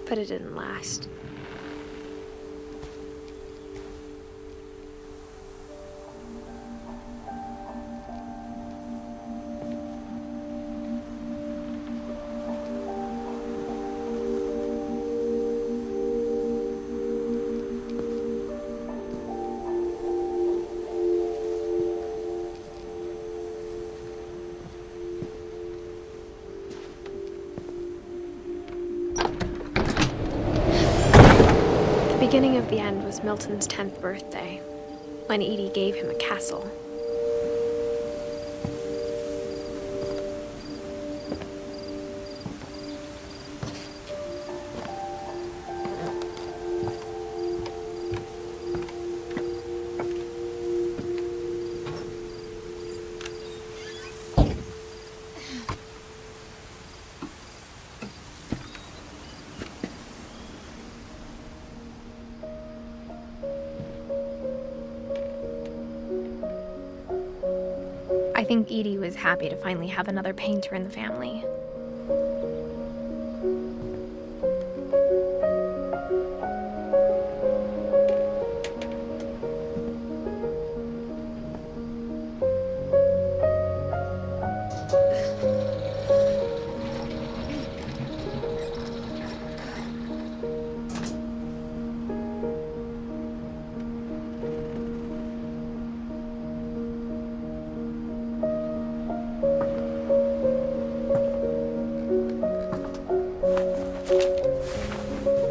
But it didn't last. The beginning of the end was Milton's 10th birthday, when Edie gave him a castle. I think Edie was happy to finally have another painter in the family.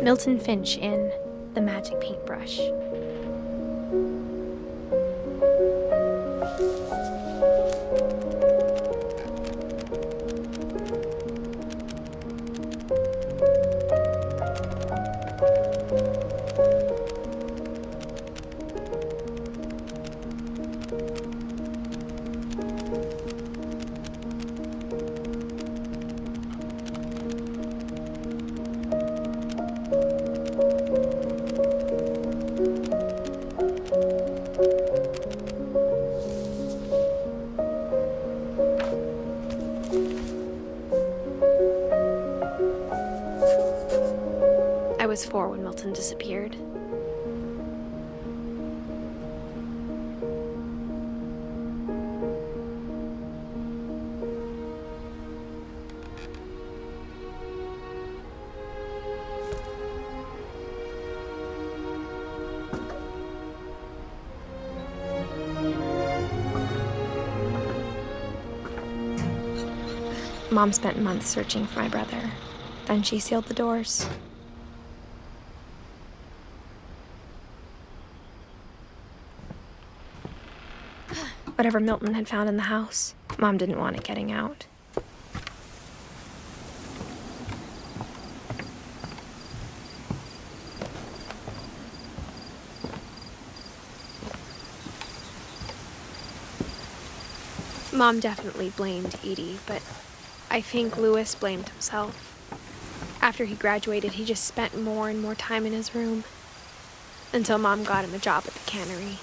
Milton Finch in The Magic Paintbrush. I was 4 when Milton disappeared. Mom spent months searching for my brother. Then she sealed the doors. Whatever Milton had found in the house, Mom didn't want it getting out. Mom definitely blamed Edie, but I think Louis blamed himself. After he graduated, he just spent more and more time in his room, until Mom got him a job at the cannery.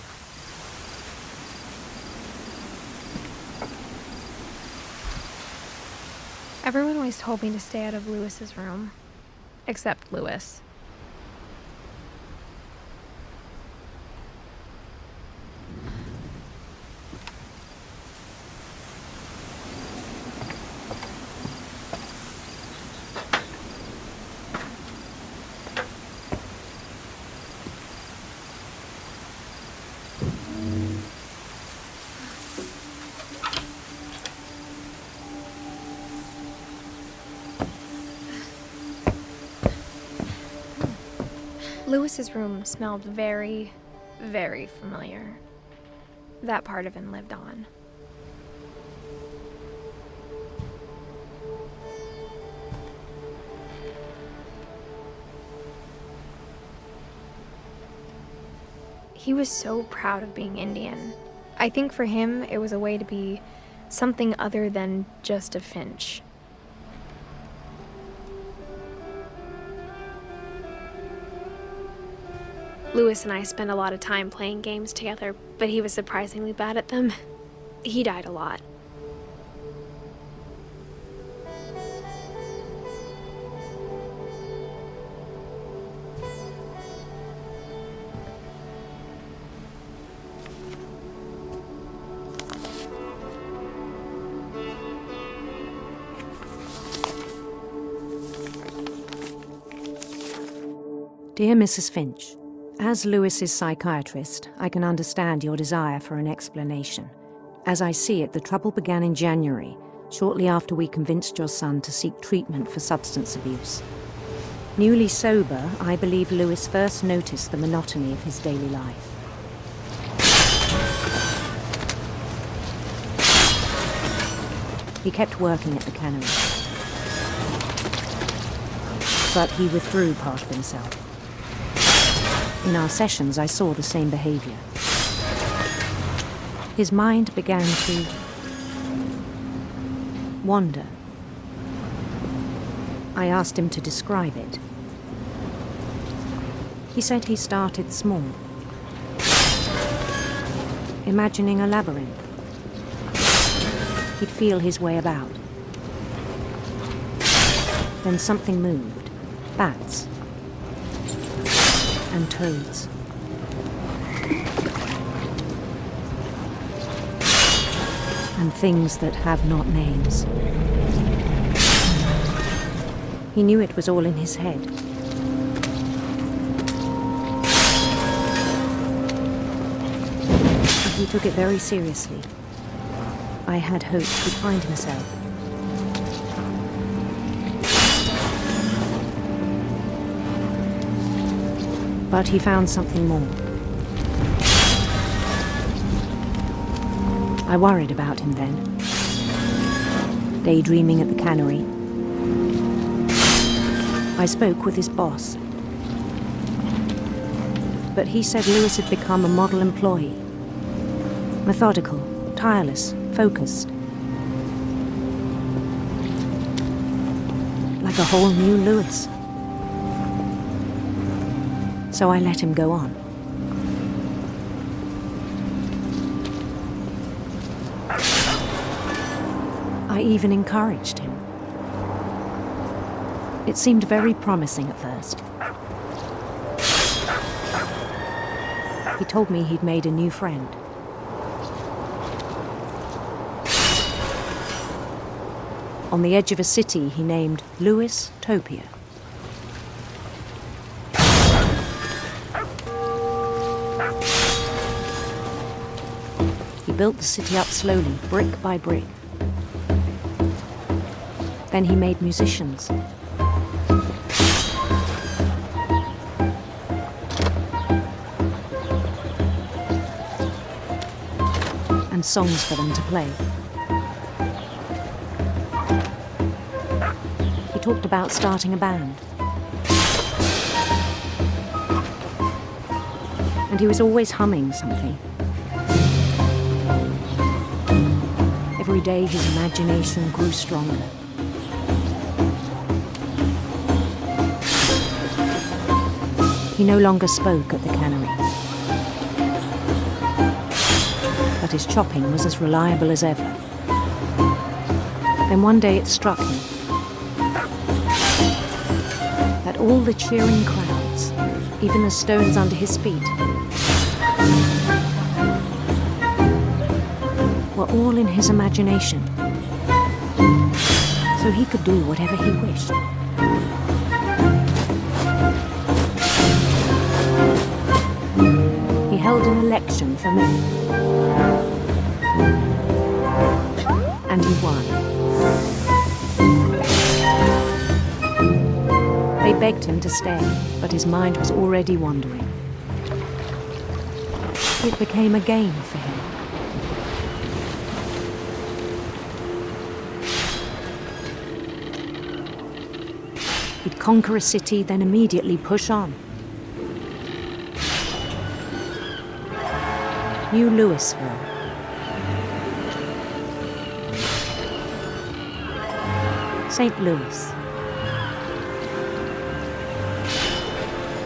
Everyone always told me to stay out of Louis's room, except Louis. Lewis's room smelled very, very familiar. That part of him lived on. He was so proud of being Indian. I think for him, it was a way to be something other than just a Finch. Lewis and I spent a lot of time playing games together, but he was surprisingly bad at them. He died a lot. Dear Mrs. Finch, as Lewis's psychiatrist, I can understand your desire for an explanation. As I see it, the trouble began in January, shortly after we convinced your son to seek treatment for substance abuse. Newly sober, I believe Lewis first noticed the monotony of his daily life. He kept working at the cannery, but he withdrew part of himself. In our sessions, I saw the same behavior. His mind began to wander. I asked him to describe it. He said he started small, imagining a labyrinth. He'd feel his way about. Then something moved. Bats. And toads. And things that have not names. He knew it was all in his head. But he took it very seriously. I had hoped he'd find himself. But he found something more. I worried about him then, daydreaming at the cannery. I spoke with his boss, but he said Lewis had become a model employee, methodical, tireless, focused, like a whole new Lewis. So I let him go on. I even encouraged him. It seemed very promising at first. He told me he'd made a new friend. On the edge of a city he named Lewis Topia. He built the city up slowly, brick by brick. Then he made musicians. And songs for them to play. He talked about starting a band. And he was always humming something. Every day his imagination grew stronger. He no longer spoke at the cannery. But his chopping was as reliable as ever. Then one day it struck him that all the cheering crowds, even the stones under his feet, were all in his imagination. So he could do whatever he wished. He held an election for me. And he won. They begged him to stay, but his mind was already wandering. It became a game for him. He'd conquer a city, then immediately push on. New Louisville. St. Louis.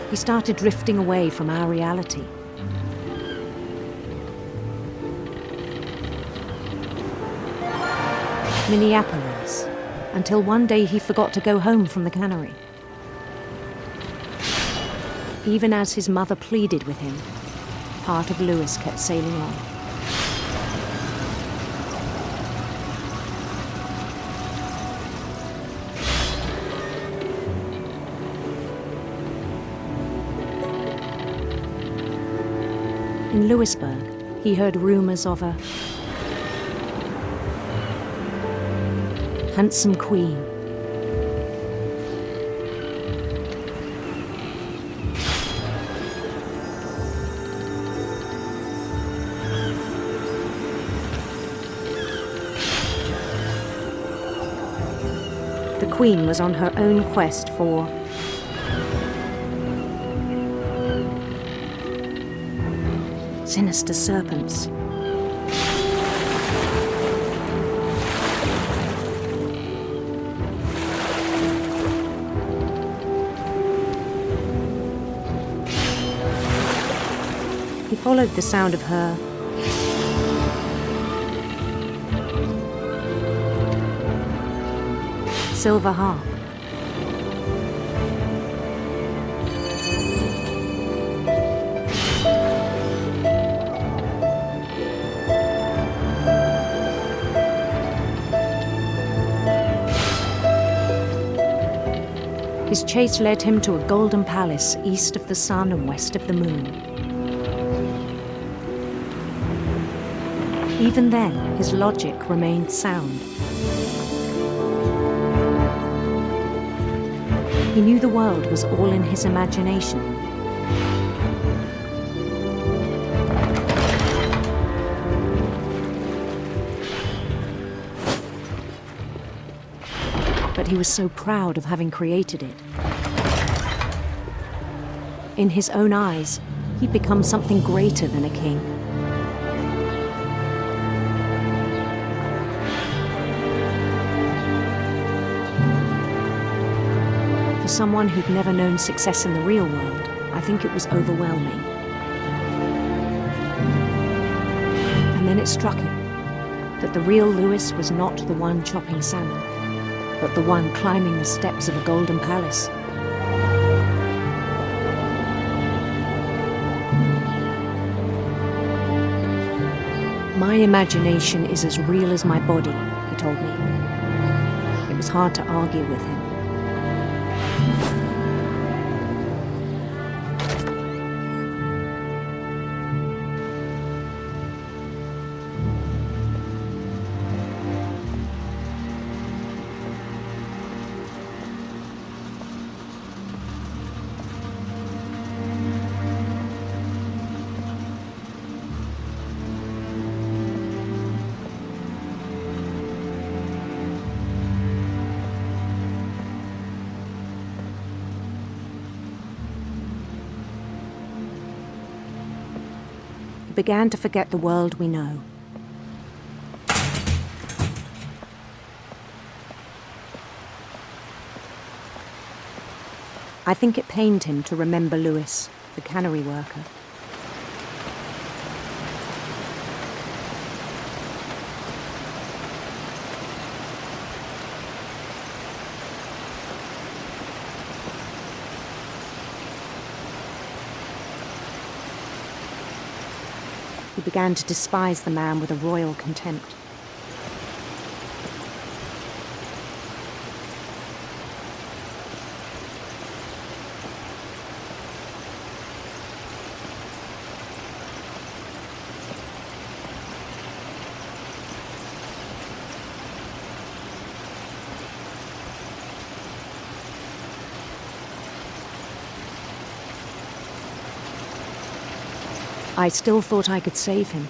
He started drifting away from our reality. Minneapolis, until one day he forgot to go home from the cannery. Even as his mother pleaded with him, part of Louis kept sailing on. In Louisburg, he heard rumors of a handsome queen. The queen was on her own quest for sinister serpents. He followed the sound of her silver harp. His chase led him to a golden palace east of the sun and west of the moon. Even then, his logic remained sound. He knew the world was all in his imagination. But he was so proud of having created it. In his own eyes, he'd become something greater than a king. For someone who'd never known success in the real world, I think it was overwhelming. And then it struck him that the real Louis was not the one chopping salmon, but the one climbing the steps of a golden palace. My imagination is as real as my body, he told me. It was hard to argue with him. Began to forget the world we know. I think it pained him to remember Louis, the cannery worker. He began to despise the man with a royal contempt. I still thought I could save him.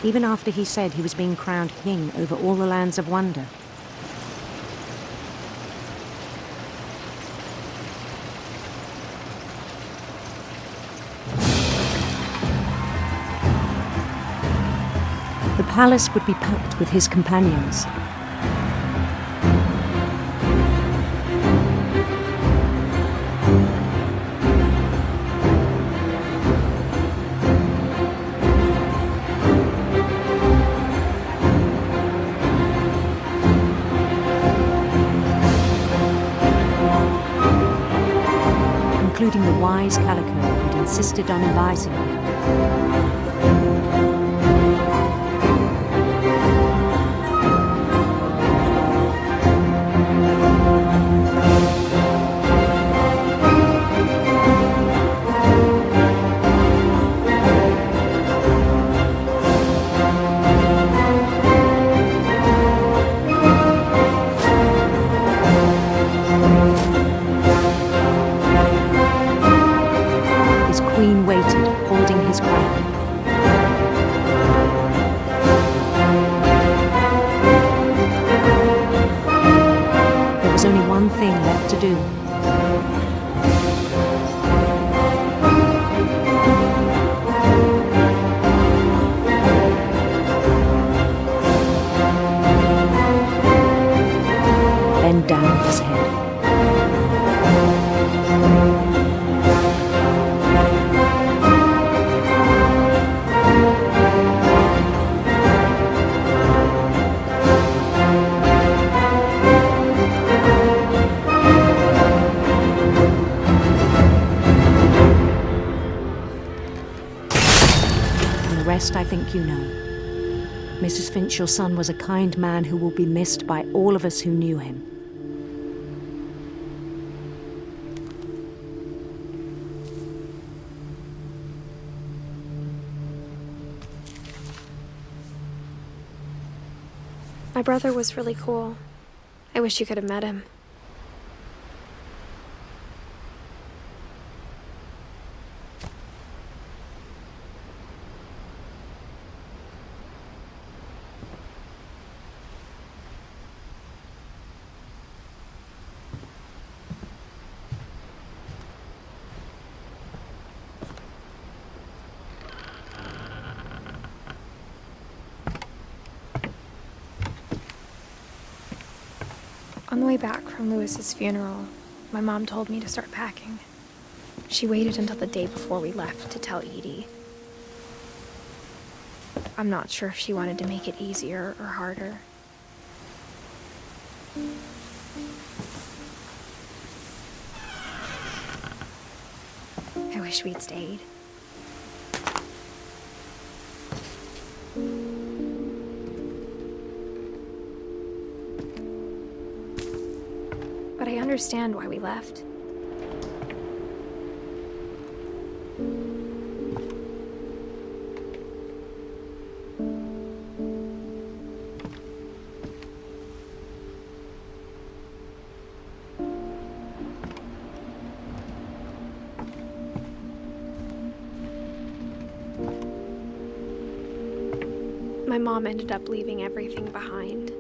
Even after he said he was being crowned king over all the lands of wonder. The palace would be packed with his companions. Including the wise Calico who'd insisted on inviting me. Queen waited, holding his crown. There was only one thing left to do. Bend down his head. I think you know. Mrs. Finch, your son was a kind man who will be missed by all of us who knew him. My brother was really cool. I wish you could have met him. On the way back from Lewis's funeral, my mom told me to start packing. She waited until the day before we left to tell Edie. I'm not sure if she wanted to make it easier or harder. I wish we'd stayed. But I understand why we left. My mom ended up leaving everything behind.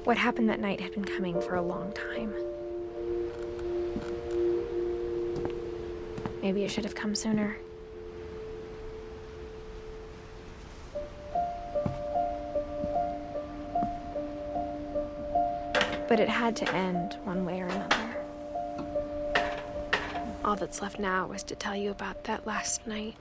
What happened that night had been coming for a long time. Maybe it should have come sooner. But it had to end one way or another. All that's left now is to tell you about that last night.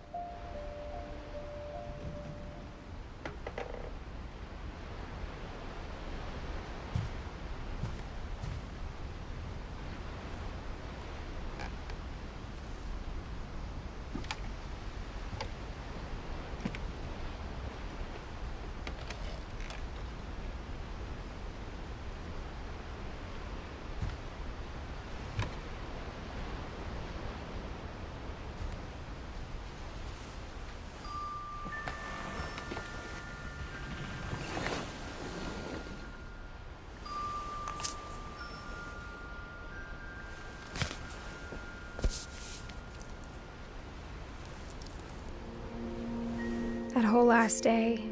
That whole last day,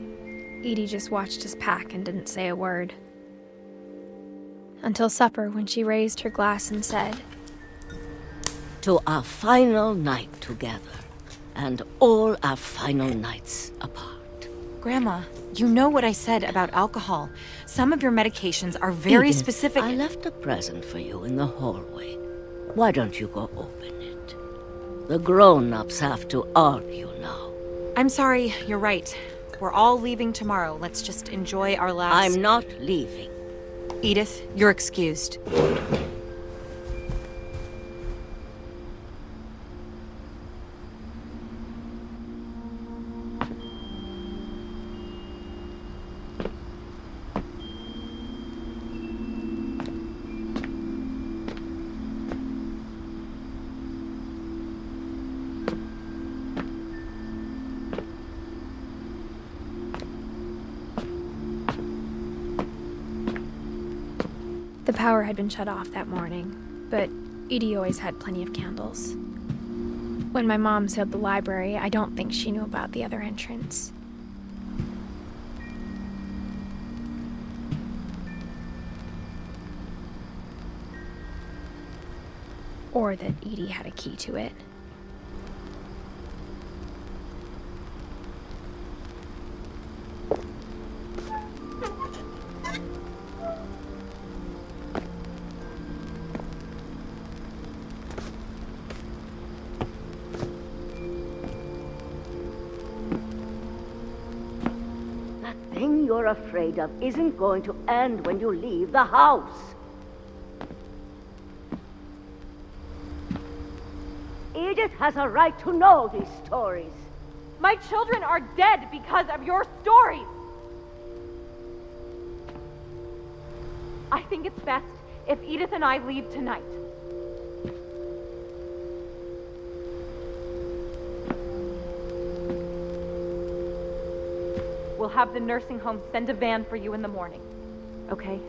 Edie just watched us pack and didn't say a word. Until supper, when she raised her glass and said, "To our final night together, and all our final nights apart." Grandma, you know what I said about alcohol. Some of your medications are very Edith, specific. I left a present for you in the hallway. Why don't you go open it? The grown-ups have to argue now. I'm sorry, you're right. We're all leaving tomorrow. Let's just enjoy our last... I'm not leaving. Edith, you're excused. The power had been shut off that morning, but Edie always had plenty of candles. When my mom sealed the library, I don't think she knew about the other entrance. Or that Edie had a key to it. The thing you're afraid of isn't going to end when you leave the house. Edith has a right to know these stories. My children are dead because of your stories. I think it's best if Edith and I leave tonight. We'll have the nursing home send a van for you in the morning, okay?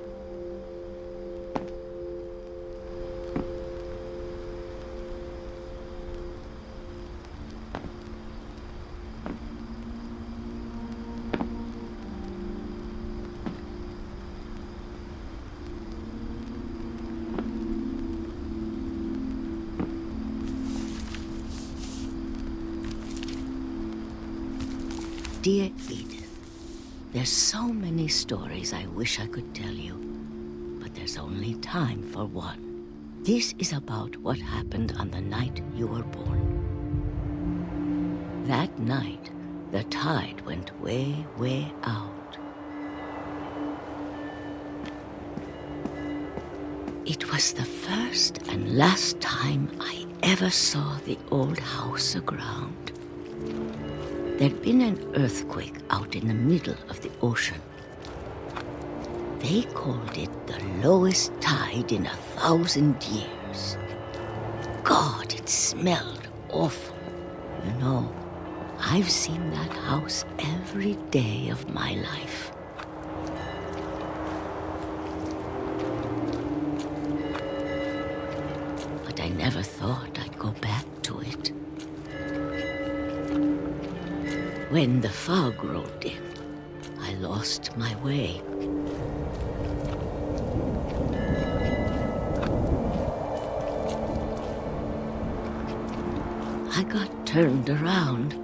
Dear Edith, there's so many stories I wish I could tell you, but there's only time for one. This is about what happened on the night you were born. That night, the tide went way, way out. It was the first and last time I ever saw the old house aground. There'd been an earthquake out in the middle of the ocean. They called it the lowest tide in 1,000 years. God, it smelled awful. You know, I've seen that house every day of my life. But I never thought I'd go back to it. When the fog rolled in, I lost my way. I got turned around.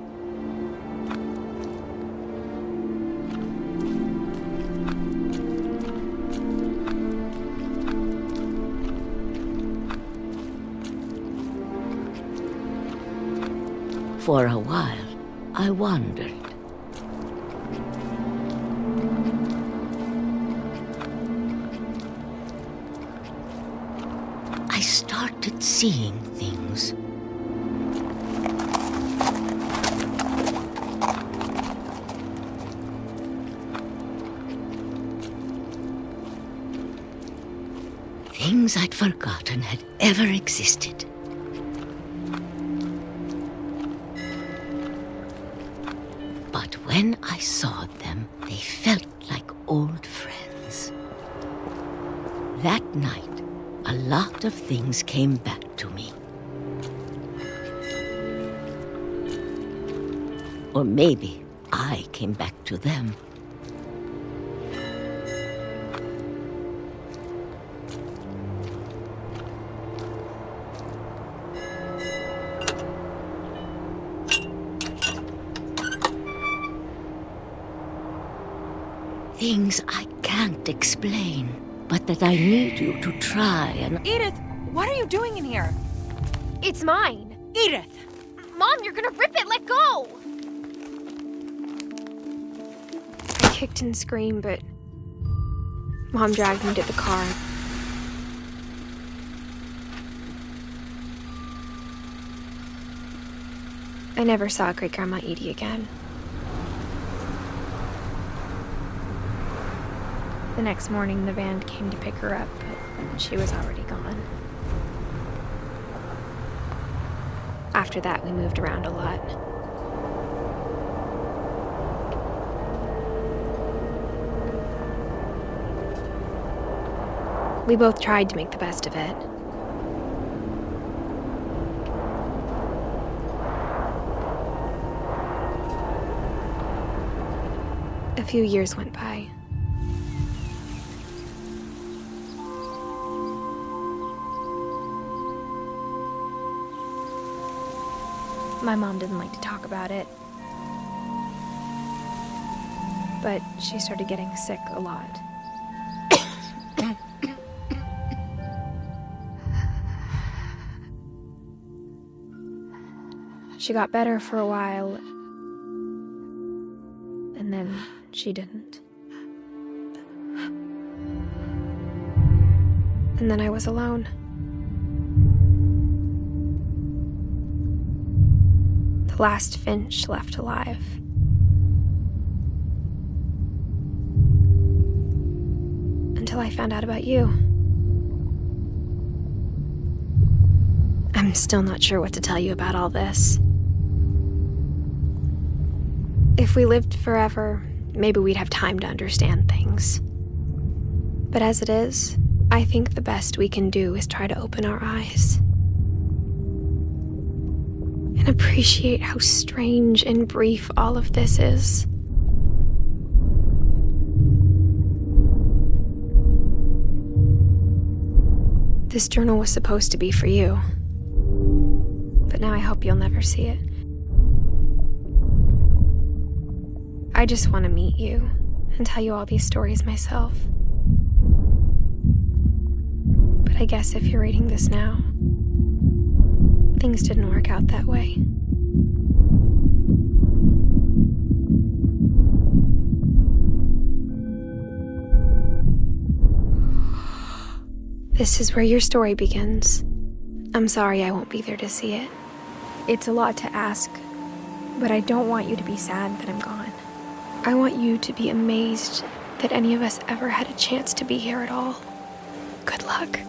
For a while, I wandered. I started seeing things. Things I'd forgotten had ever existed. But when I saw them, they felt like old friends. That night, a lot of things came back to me. Or maybe I came back to them. Things I can't explain, but that I need you to try and... Edith, what are you doing in here? It's mine. Edith! Mom, you're gonna rip it! Let go! I kicked and screamed, but Mom dragged me to the car. I never saw Great-Grandma Edie again. The next morning, the band came to pick her up, but she was already gone. After that, we moved around a lot. We both tried to make the best of it. A few years went by. My mom didn't like to talk about it, but she started getting sick a lot. She got better for a while, and then she didn't. And then I was alone. The last Finch left alive. Until I found out about you. I'm still not sure what to tell you about all this. If we lived forever, maybe we'd have time to understand things. But as it is, I think the best we can do is try to open our eyes. And appreciate how strange and brief all of this is. This journal was supposed to be for you, but now I hope you'll never see it. I just want to meet you and tell you all these stories myself. But I guess if you're reading this now, things didn't work out that way. This is where your story begins. I'm sorry I won't be there to see it. It's a lot to ask, but I don't want you to be sad that I'm gone. I want you to be amazed that any of us ever had a chance to be here at all. Good luck.